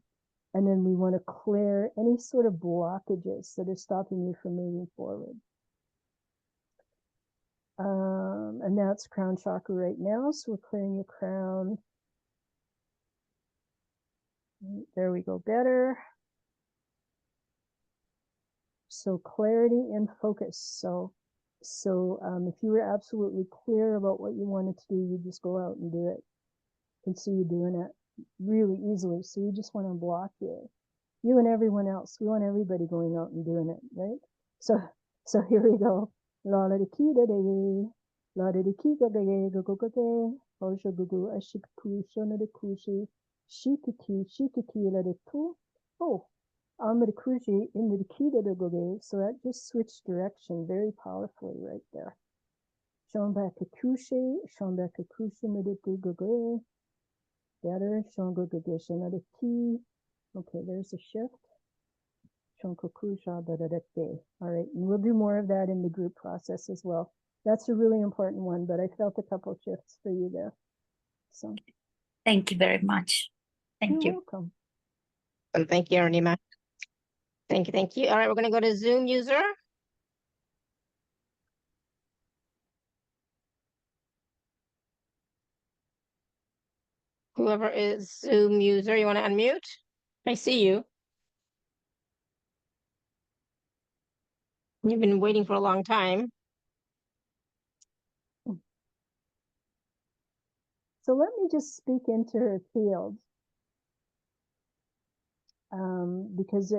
And then we want to clear any sort of blockages that are stopping you from moving forward. And that's crown chakra right now. So we're clearing your crown. There we go, better. So clarity and focus. So if you were absolutely clear about what you wanted to do, you just go out and do it. You can see you doing it really easily. So we just want to block you and everyone else. We want everybody going out and doing it, right? So here we go. La la de ki de de, la de ki de de, go go go go, hojo go go, ashiku shona de kushi, shikiki la de tu. Oh. Amada Kuji in the Kida de Goge, so that just switched direction very powerfully right there. Shonbaka Kushi, Shonbaka Kushi Mediku Goge, better, Shongoge Shanada Ki. Okay, there's a shift. Shonkokusha Dadadete. All right, and we'll do more of that in the group process as well. That's a really important one, but I felt a couple shifts for you there. So Thank you very much. Thank you. You're welcome. thank you, Arunima. Thank you, thank you. All right, we're going to go to Zoom user. Whoever is Zoom user, you want to unmute? I see you. You've been waiting for a long time. So let me just speak into her field. Because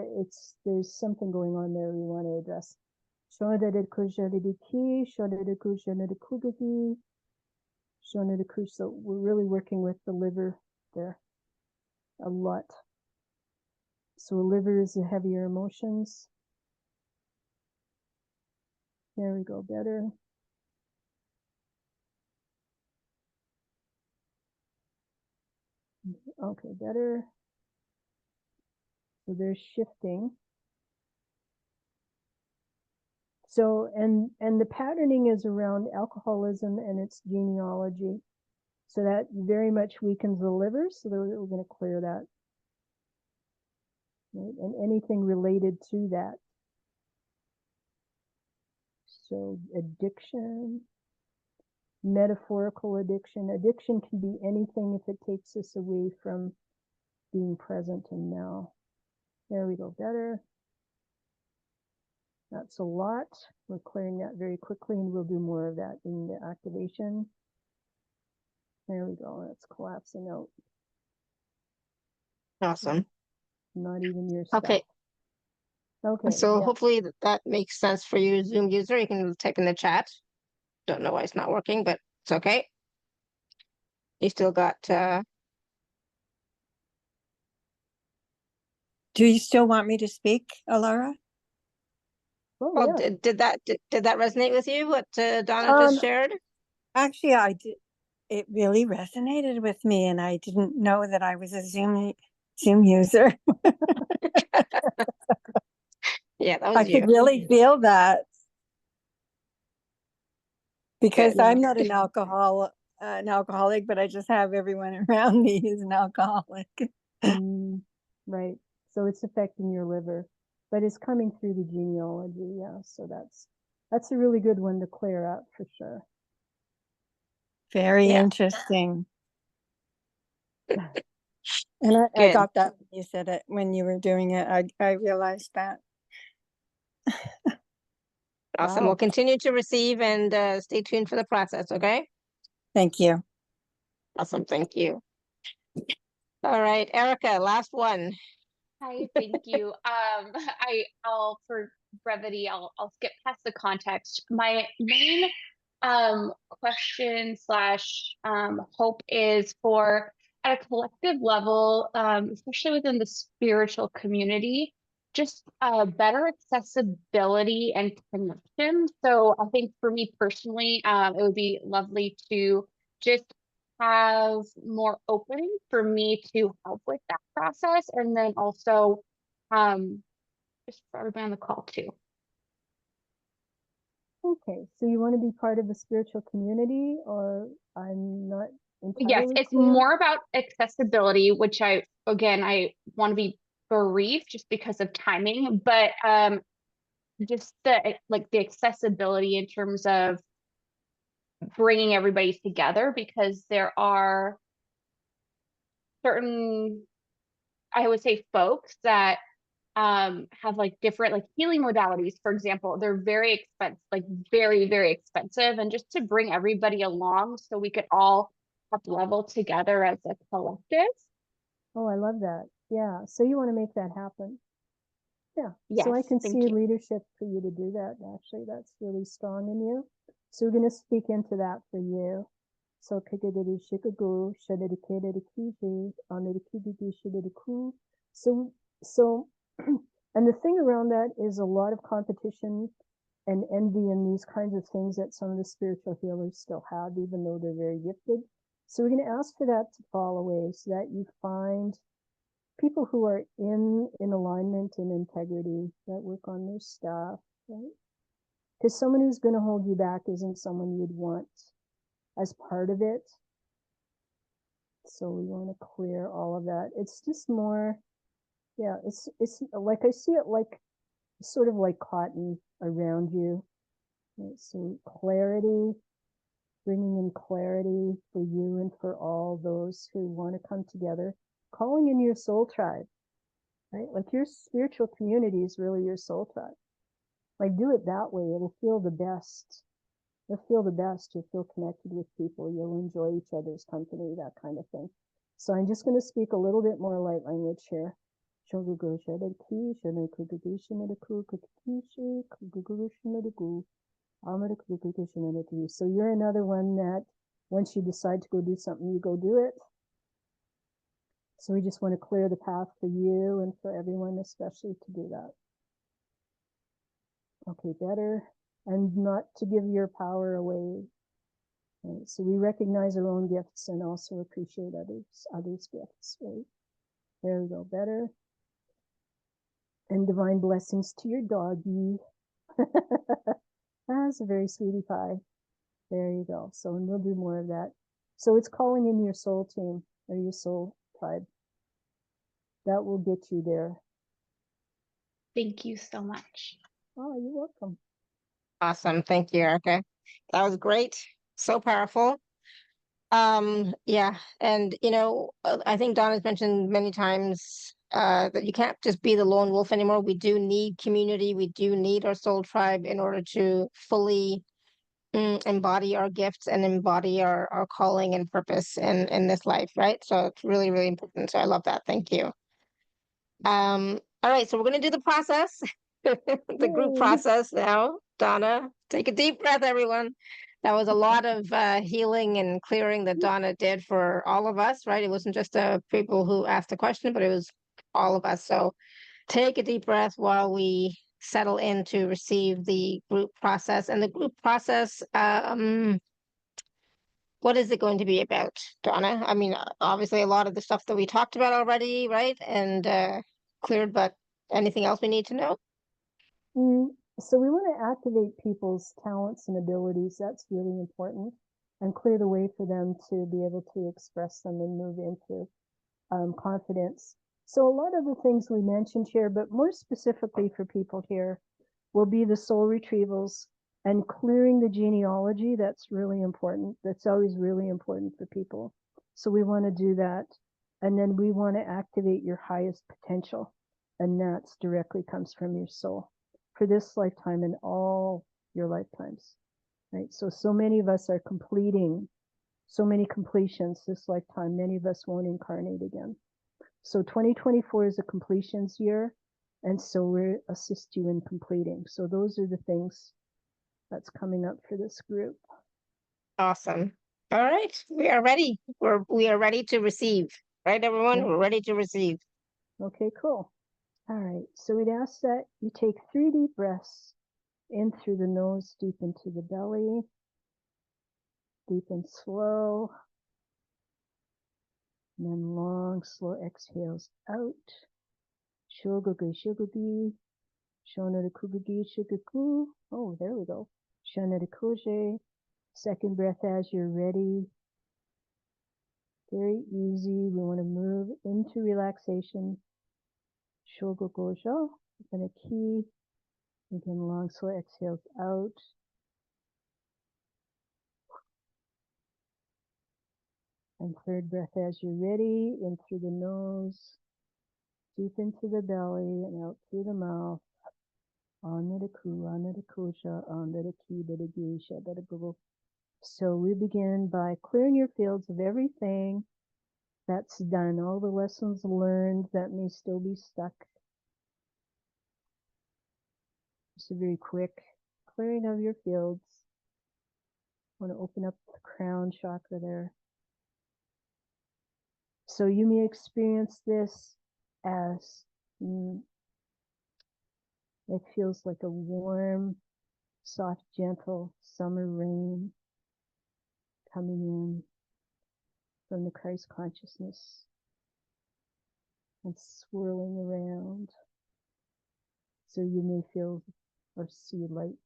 there's something going on there we want to address. So we're really working with the liver there a lot. So liver is the heavier emotions. There we go, better. Okay, better. So they're shifting. So, and the patterning is around alcoholism and its genealogy. So that very much weakens the liver. So we're going to clear that. Right? And anything related to that. So addiction, metaphorical addiction. Addiction can be anything if it takes us away from being present and now. There we go, better. That's a lot. We're clearing that very quickly and we'll do more of that in the activation. There we go, that's collapsing out. Awesome. Not even your stuff. Okay. Okay. So Yeah. hopefully that makes sense for you, Zoom user. You can type in the chat. Don't know why it's not working, but it's okay. You still got Do you still want me to speak, Alara? Oh, well, yeah. did that resonate with you, what Donna Um, just shared? Actually, I did. It really resonated with me, and I didn't know that I was a Zoom user. Yeah, that I was you. could really feel that because Good. I'm not an alcoholic, but I just have everyone around me who's an alcoholic. Right. So it's affecting your liver, but it's coming through the genealogy. Yeah. So that's a really good one to clear up for sure. Very Yeah. interesting. And I Good. got that when you said it, when you were doing it. I realized that. Awesome. Wow. We'll continue to receive and stay tuned for the process, okay? Thank you. Awesome. Thank you. All right, Erica, last one. Hi, thank you. I'll for brevity, I'll skip past the context. My main question slash hope is for at a collective level, especially within the spiritual community, just better accessibility and connection. So I think for me personally, it would be lovely to just have more opening for me to help with that process, and then also just for everybody on the call too. Okay. So you want to be part of a spiritual community, or I'm not Yes, entirely it's clear? more about accessibility, which I want to be brief just because of timing, but just the accessibility in terms of bringing everybody together, because there are certain, I would say, folks that have like different like healing modalities. For example, they're very expensive, like very, very expensive. And just to bring everybody along so we could all up level together as a collective. Oh, I love that. Yeah. So you want to make that happen. Yeah. Yes, So I can thank see you. leadership for you to do that. Actually, that's really strong in you. So we're going to speak into that for you. So so and the thing around that is a lot of competition and envy and these kinds of things that some of the spiritual healers still have, even though they're very gifted. So we're going to ask for that to fall away so that you find people who are in alignment and integrity, that work on their stuff, right? Because someone who's going to hold you back isn't someone you'd want as part of it. So we want to clear all of that. It's just more, yeah, it's like, I see it like sort of like cotton around you. Right? So clarity, bringing in clarity for you and for all those who want to come together, calling in your soul tribe, right? Like your spiritual community is really your soul tribe. Like do it that way. It'll feel the best. You'll feel the best. You'll feel connected with people. You'll enjoy each other's company, that kind of thing. So I'm just going to speak a little bit more light language here. So you're another one that once you decide to go do something, you go do it. So we just want to clear the path for you and for everyone, especially to do that. Okay, better. And not to give your power away. Right? So we recognize our own gifts and also appreciate others' gifts, right? There we go, better. And divine blessings to your doggy. That's a very sweetie pie. There you go. So, and we'll do more of that. So it's calling in your soul team or your soul tribe. That will get you there. Thank you so much. Oh, you're welcome. Awesome. Thank you, Erica. That was great. So powerful. Yeah. And, I think Donna's mentioned many times that you can't just be the lone wolf anymore. We do need community. We do need our soul tribe in order to fully embody our gifts and embody our calling and purpose in this life, right? So it's really, really important. So I love that. Thank you. All right, so we're going to do the process. the group Yay. process now. Donna, take a deep breath, everyone. That was a lot of healing and clearing that Donna did for all of us, right? It wasn't just people who asked the question, but it was all of us. So take a deep breath while we settle in to receive the group process. And the group process, what is it going to be about, Donna? I mean, obviously a lot of the stuff that we talked about already, right? And cleared, but anything else we need to know? So we want to activate people's talents and abilities. That's really important, and clear the way for them to be able to express them and move into confidence. So a lot of the things we mentioned here, but more specifically for people here, will be the soul retrievals and clearing the genealogy. That's really important. That's always really important for people. So we want to do that. And then we want to activate your highest potential. And that's directly comes from your soul for this lifetime and all your lifetimes, right? So many of us are completing so many completions this lifetime. Many of us won't incarnate again. So 2024 is a completions year. And so we'll assist you in completing. So those are the things that's coming up for this group. Awesome. All right. We are ready. We are ready to receive. Right, everyone? Yeah. We're ready to receive. Okay, cool. All right. So we'd ask that you take 3 deep breaths in through the nose, deep into the belly, deep and slow. And then long, slow exhales out. Shogugi, shogugi. Shona kugugi, shugugu. Oh, there we go. Shona koje. Second breath as you're ready. Very easy. We want to move into relaxation. Shogugojo. Then a key. Again, long, slow exhales out. And third breath as you're ready. In through the nose. Deep into the belly and out through the mouth. So we begin by clearing your fields of everything that's done, all the lessons learned that may still be stuck. Just a very quick clearing of your fields. I want to open up the crown chakra there. So you may experience this as it feels like a warm, soft, gentle summer rain coming in from the Christ consciousness and swirling around. So you may feel or see lights.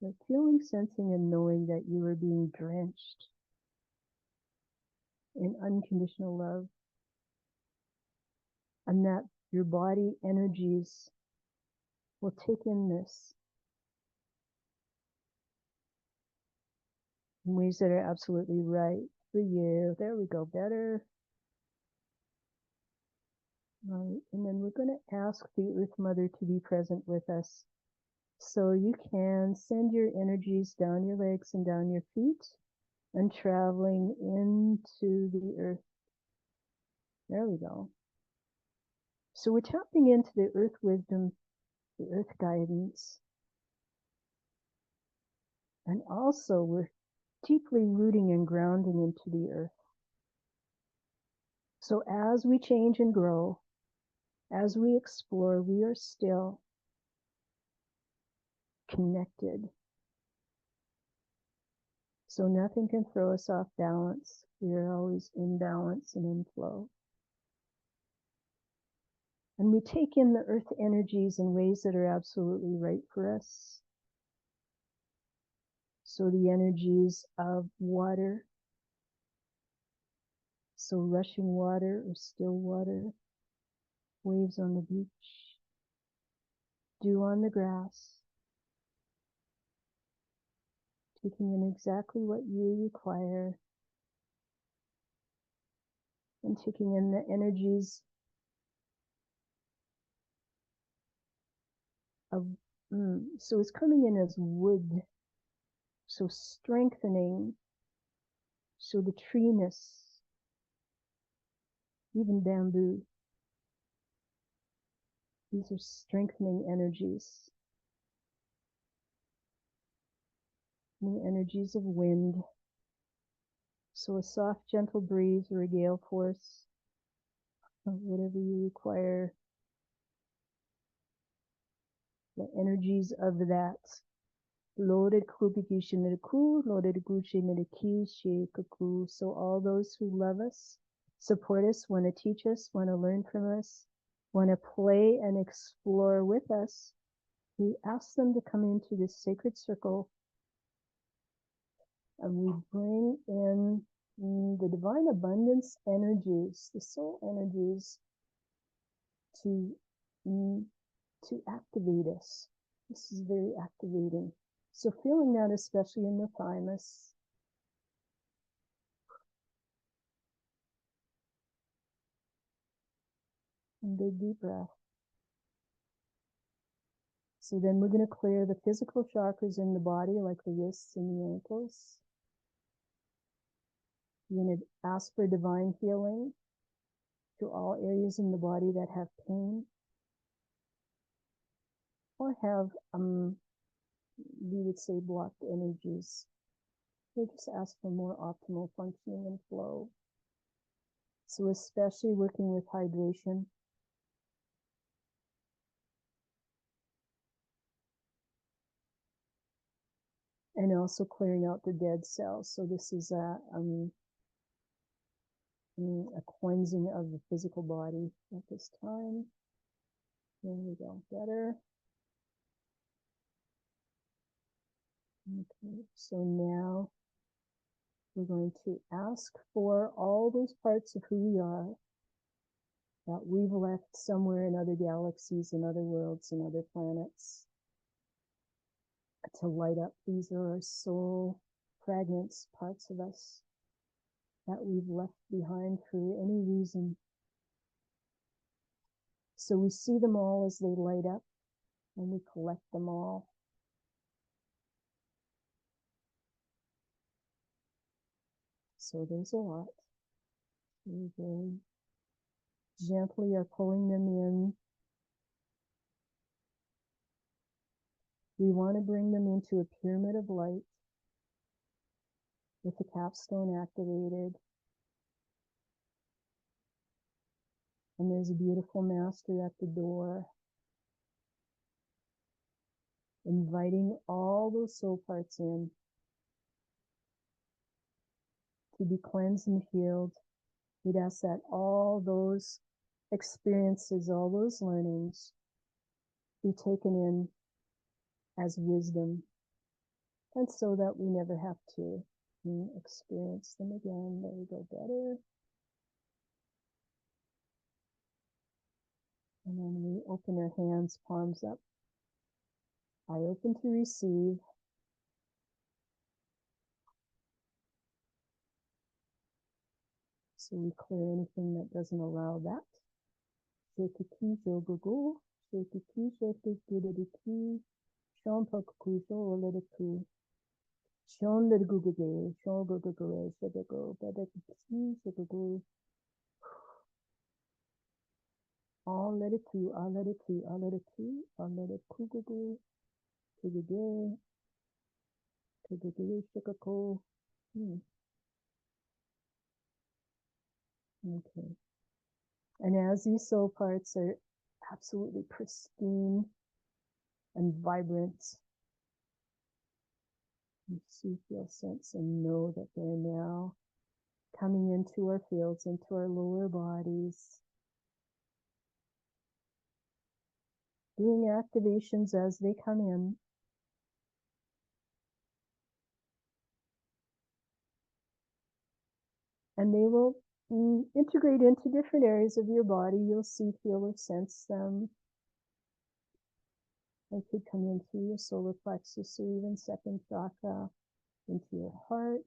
But feeling, sensing, and knowing that you are being drenched in unconditional love, and that your body energies will take in this in ways that are absolutely right for you. There we go, better. Right. And then we're going to ask the Earth Mother to be present with us. So you can send your energies down your legs and down your feet and traveling into the earth. There we go. So we're tapping into the earth wisdom, the earth guidance. And also we're deeply rooting and grounding into the earth. So as we change and grow, as we explore, we are still connected. So nothing can throw us off balance. We are always in balance and in flow. And we take in the earth energies in ways that are absolutely right for us. So the energies of water, so rushing water or still water, waves on the beach, dew on the grass, taking in exactly what you require, and taking in the energies of, so it's coming in as wood, so strengthening, so the treeness, even bamboo. These are strengthening energies. The energies of wind. So a soft, gentle breeze or a gale force, or whatever you require. The energies of that. Loaded kubigishineriku, loaded guchinerikishi shikaku. So all those who love us, support us, want to teach us, want to learn from us, want to play and explore with us, we ask them to come into this sacred circle, and we bring in the divine abundance energies, the soul energies, to activate us. This is very activating. So feeling that especially in the thymus. And big deep breath. So then we're going to clear the physical chakras in the body, like the wrists and the ankles. We're going to ask for divine healing to all areas in the body that have pain or have, we would say, blocked energies. We just ask for more optimal functioning and flow. So especially working with hydration. And also clearing out the dead cells. So this is a cleansing of the physical body at this time. There we go, better. Okay, so now we're going to ask for all those parts of who we are that we've left somewhere in other galaxies and other worlds and other planets to light up. These are our soul fragments, parts of us that we've left behind for any reason. So we see them all as they light up, and we collect them all. So there's a lot. We very gently are pulling them in. We want to bring them into a pyramid of light with the capstone activated. And there's a beautiful master at the door, inviting all those soul parts in to be cleansed and healed. We'd ask that all those experiences, all those learnings be taken in as wisdom, and so that we never have to experience them again. There we go, better. And then we open our hands, palms up. I open to receive. So we clear anything that doesn't allow that. Shekiki, shogugu, shekiki, shekiki, shonpakuku, shoreleku, shonlegugugu, shogugu, shekugu, bedekiki, shekugu. All let it to, I'll let it to, I'll let it to, I'll let it kugugu, kugugu, kugugu, shekugu. Okay. And as these soul parts are absolutely pristine and vibrant, you see, feel, sense, and know that they're now coming into our fields, into our lower bodies, doing activations as they come in. And they will integrate into different areas of your body. You'll see, feel, or sense them. They could come in through your solar plexus or even second chakra, into your heart.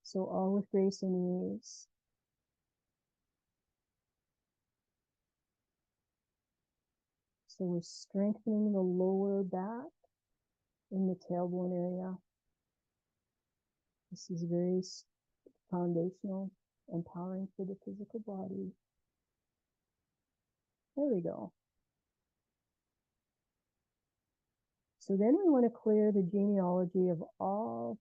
So all with grace and ease. So we're strengthening the lower back in the tailbone area. This is very foundational, empowering for the physical body. There we go. So then we want to clear the genealogy of all,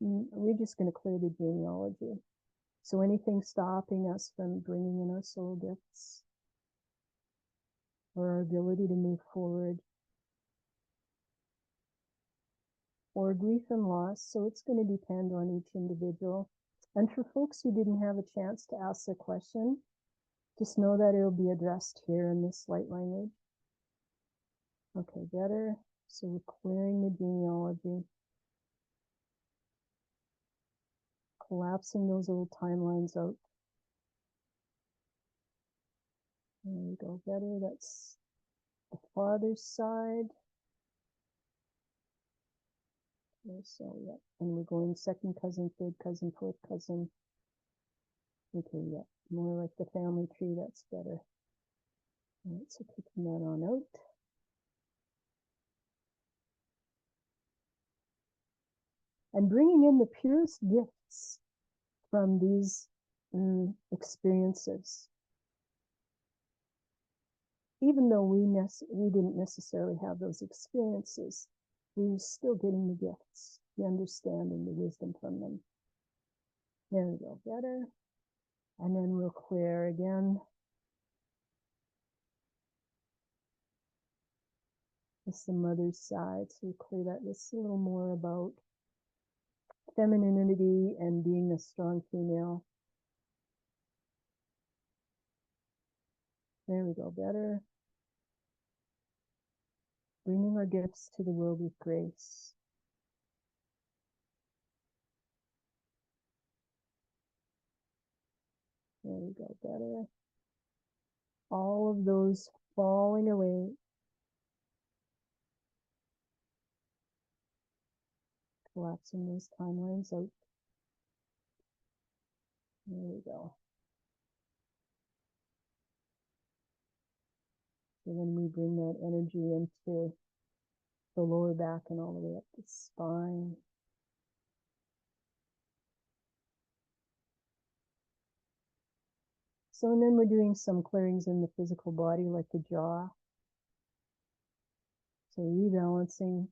we're just going to clear the genealogy. So anything stopping us from bringing in our soul gifts or our ability to move forward, or grief and loss. So it's going to depend on each individual. And for folks who didn't have a chance to ask the question, just know that it'll be addressed here in this light language. Okay, better. So we're clearing the genealogy, collapsing those old timelines out. There we go, better. That's the father's side. Okay, so yeah, and we're going second cousin, third cousin, fourth cousin. Okay, yeah, more like the family tree, that's better. All right, so taking that on out. And bringing in the purest gifts from these experiences. Even though we didn't necessarily have those experiences, we were still getting the gifts, the understanding, the wisdom from them. There we go, better. And then we'll clear again. It's the mother's side, so we clear that. This is a little more about femininity and being a strong female. There we go, better. Bringing our gifts to the world with grace. There we go, better. All of those falling away. Collapsing those timelines out. There we go. So then we bring that energy into the lower back and all the way up the spine. So and then we're doing some clearings in the physical body, like the jaw. So rebalancing.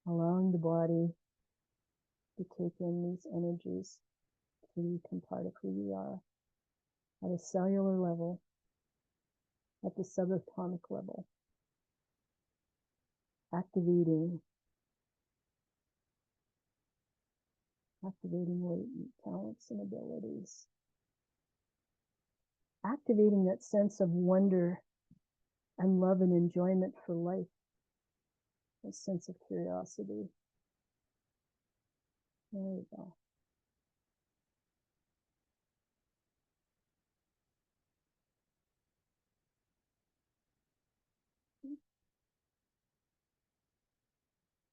Allowing the body to take in these energies to become part of who we are at a cellular level, at the subatomic level. Activating latent talents and abilities. Activating that sense of wonder and love and enjoyment for life. A sense of curiosity. There we go.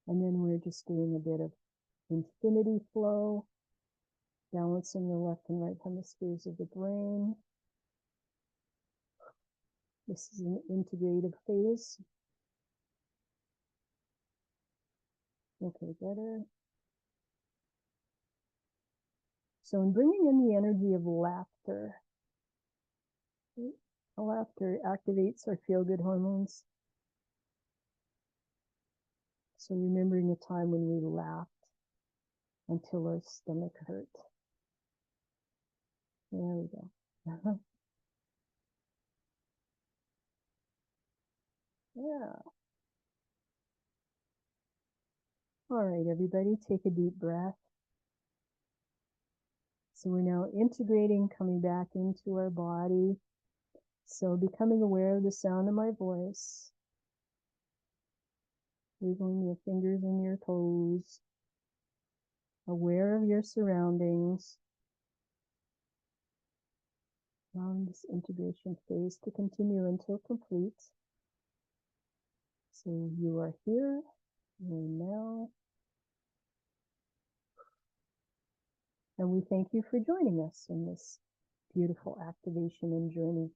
And then we're just doing a bit of infinity flow, balancing the left and right hemispheres of the brain. This is an integrative phase. Okay, better. So in bringing in the energy of laughter, laughter activates our feel-good hormones. So remembering a time when we laughed until our stomach hurt. There we go. Yeah. All right, everybody, take a deep breath. So we're now integrating, coming back into our body. So becoming aware of the sound of my voice. Wiggling your fingers and your toes. Aware of your surroundings. Allowing this integration phase to continue until complete. So you are here, and now. And we thank you for joining us in this beautiful activation and journey.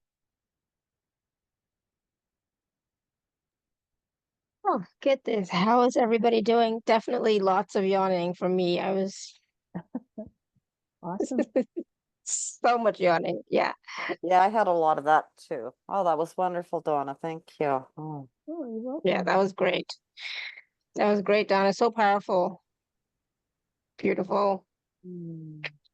Oh, goodness. How is everybody doing? Definitely lots of yawning from me. I was Awesome. so much yawning. Yeah. Yeah, I had a lot of that too. Oh, that was wonderful, Donna. Thank you. Oh. Oh, you're welcome. Yeah, that was great. That was great, Donna. So powerful. Beautiful.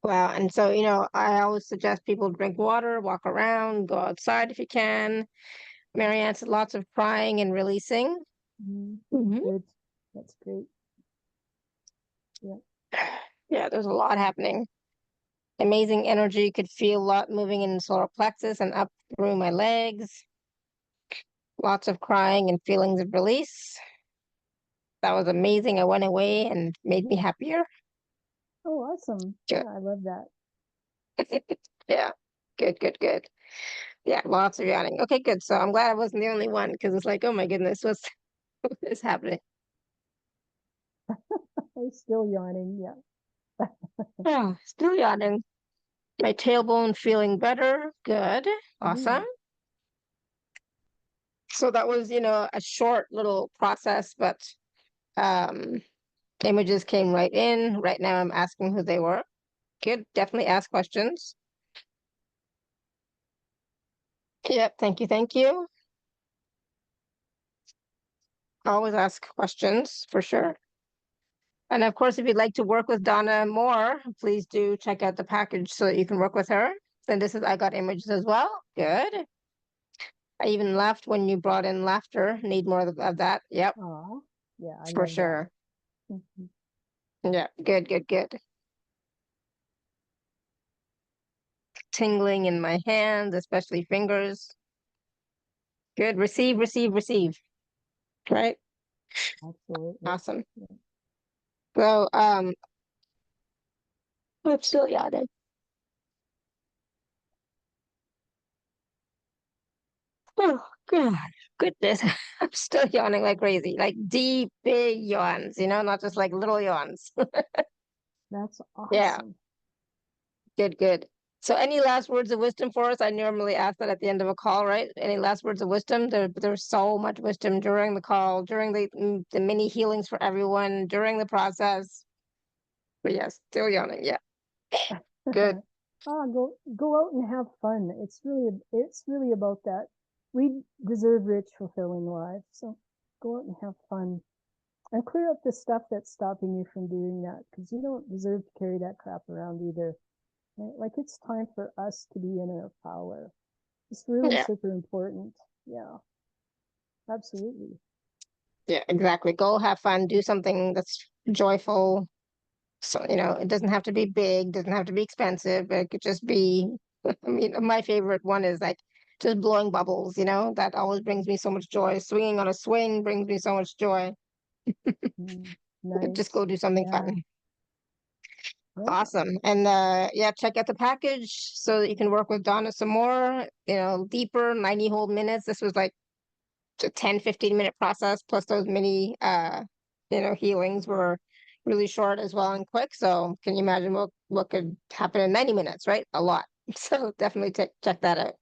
Wow. And so, I always suggest people drink water, walk around, go outside if you can. Marianne said lots of crying and releasing. Good. That's great. Yeah. Yeah, there's a lot happening. Amazing energy. Could feel a lot moving in the solar plexus and up through my legs. Lots of crying and feelings of release. That was amazing. I went away and made me happier. Oh, awesome. Good. Yeah, I love that. Yeah. Good, good, good. Yeah, lots of yawning. Okay, good. So I'm glad I wasn't the only one because it's like, oh my goodness, what is happening? I'm still yawning. Yeah. Oh, still yawning. My tailbone feeling better. Good. Awesome. So that was, a short little process, but images came right in. Right now I'm asking who they were. Good. Definitely ask questions. Yep. Thank you. Thank you. Always ask questions for sure. And of course, if you'd like to work with Donna more, please do check out the package so that you can work with her. Then this is I got images as well. Good. I even laughed when you brought in laughter. Need more of that. Yep. Aw. Yeah, I For love sure. that. Yeah. Good, good, good. Tingling in my hands, especially fingers. Good. Receive, receive, receive. Right? Absolutely. Awesome. So, I'm still yawning. Oh, God, goodness. I'm still yawning like crazy, like deep, big yawns, not just like little yawns. That's awesome. Yeah. Good, good. So any last words of wisdom for us? I normally ask that at the end of a call, right? Any last words of wisdom? There's so much wisdom during the call, during the mini healings for everyone, during the process. But yes, still yawning. Yeah. Good. Go out and have fun. It's really about that. We deserve rich, fulfilling lives. So go out and have fun. And clear up the stuff that's stopping you from doing that, because you don't deserve to carry that crap around either. Right? Like, it's time for us to be in our power. It's really super important. Yeah. Absolutely. Yeah, exactly. Go have fun, do something that's joyful. So, it doesn't have to be big, doesn't have to be expensive, but it could just be, I mean, my favorite one is like just blowing bubbles, that always brings me so much joy. Swinging on a swing brings me so much joy. Nice. Just go do something Yeah. fun. Yeah. Awesome. And check out the package so that you can work with Donna some more, deeper 90 whole minutes. This was like a 10-15 minute process, plus those mini healings were really short as well and quick. So can you imagine what could happen in 90 minutes, right? A lot. So definitely check that out.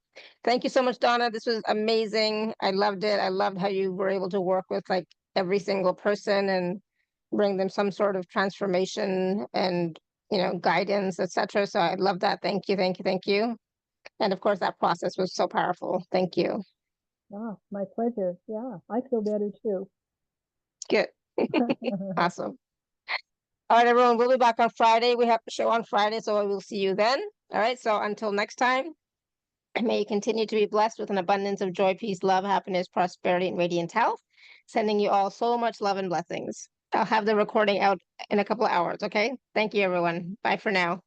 Thank you so much, Donna. This was amazing. I loved it. I loved how you were able to work with like every single person and bring them some sort of transformation and guidance, etc. So I love that. Thank you, thank you, thank you. And of course, that process was so powerful. Thank you. Oh, my pleasure. Yeah, I feel better too. Good. Awesome. All right, everyone, we'll be back on Friday. We have a show on Friday, so I will see you then. All right, so until next time, may you continue to be blessed with an abundance of joy, peace, love, happiness, prosperity, and radiant health. Sending you all so much love and blessings. I'll have the recording out in a couple of hours, okay? Thank you, everyone. Bye for now.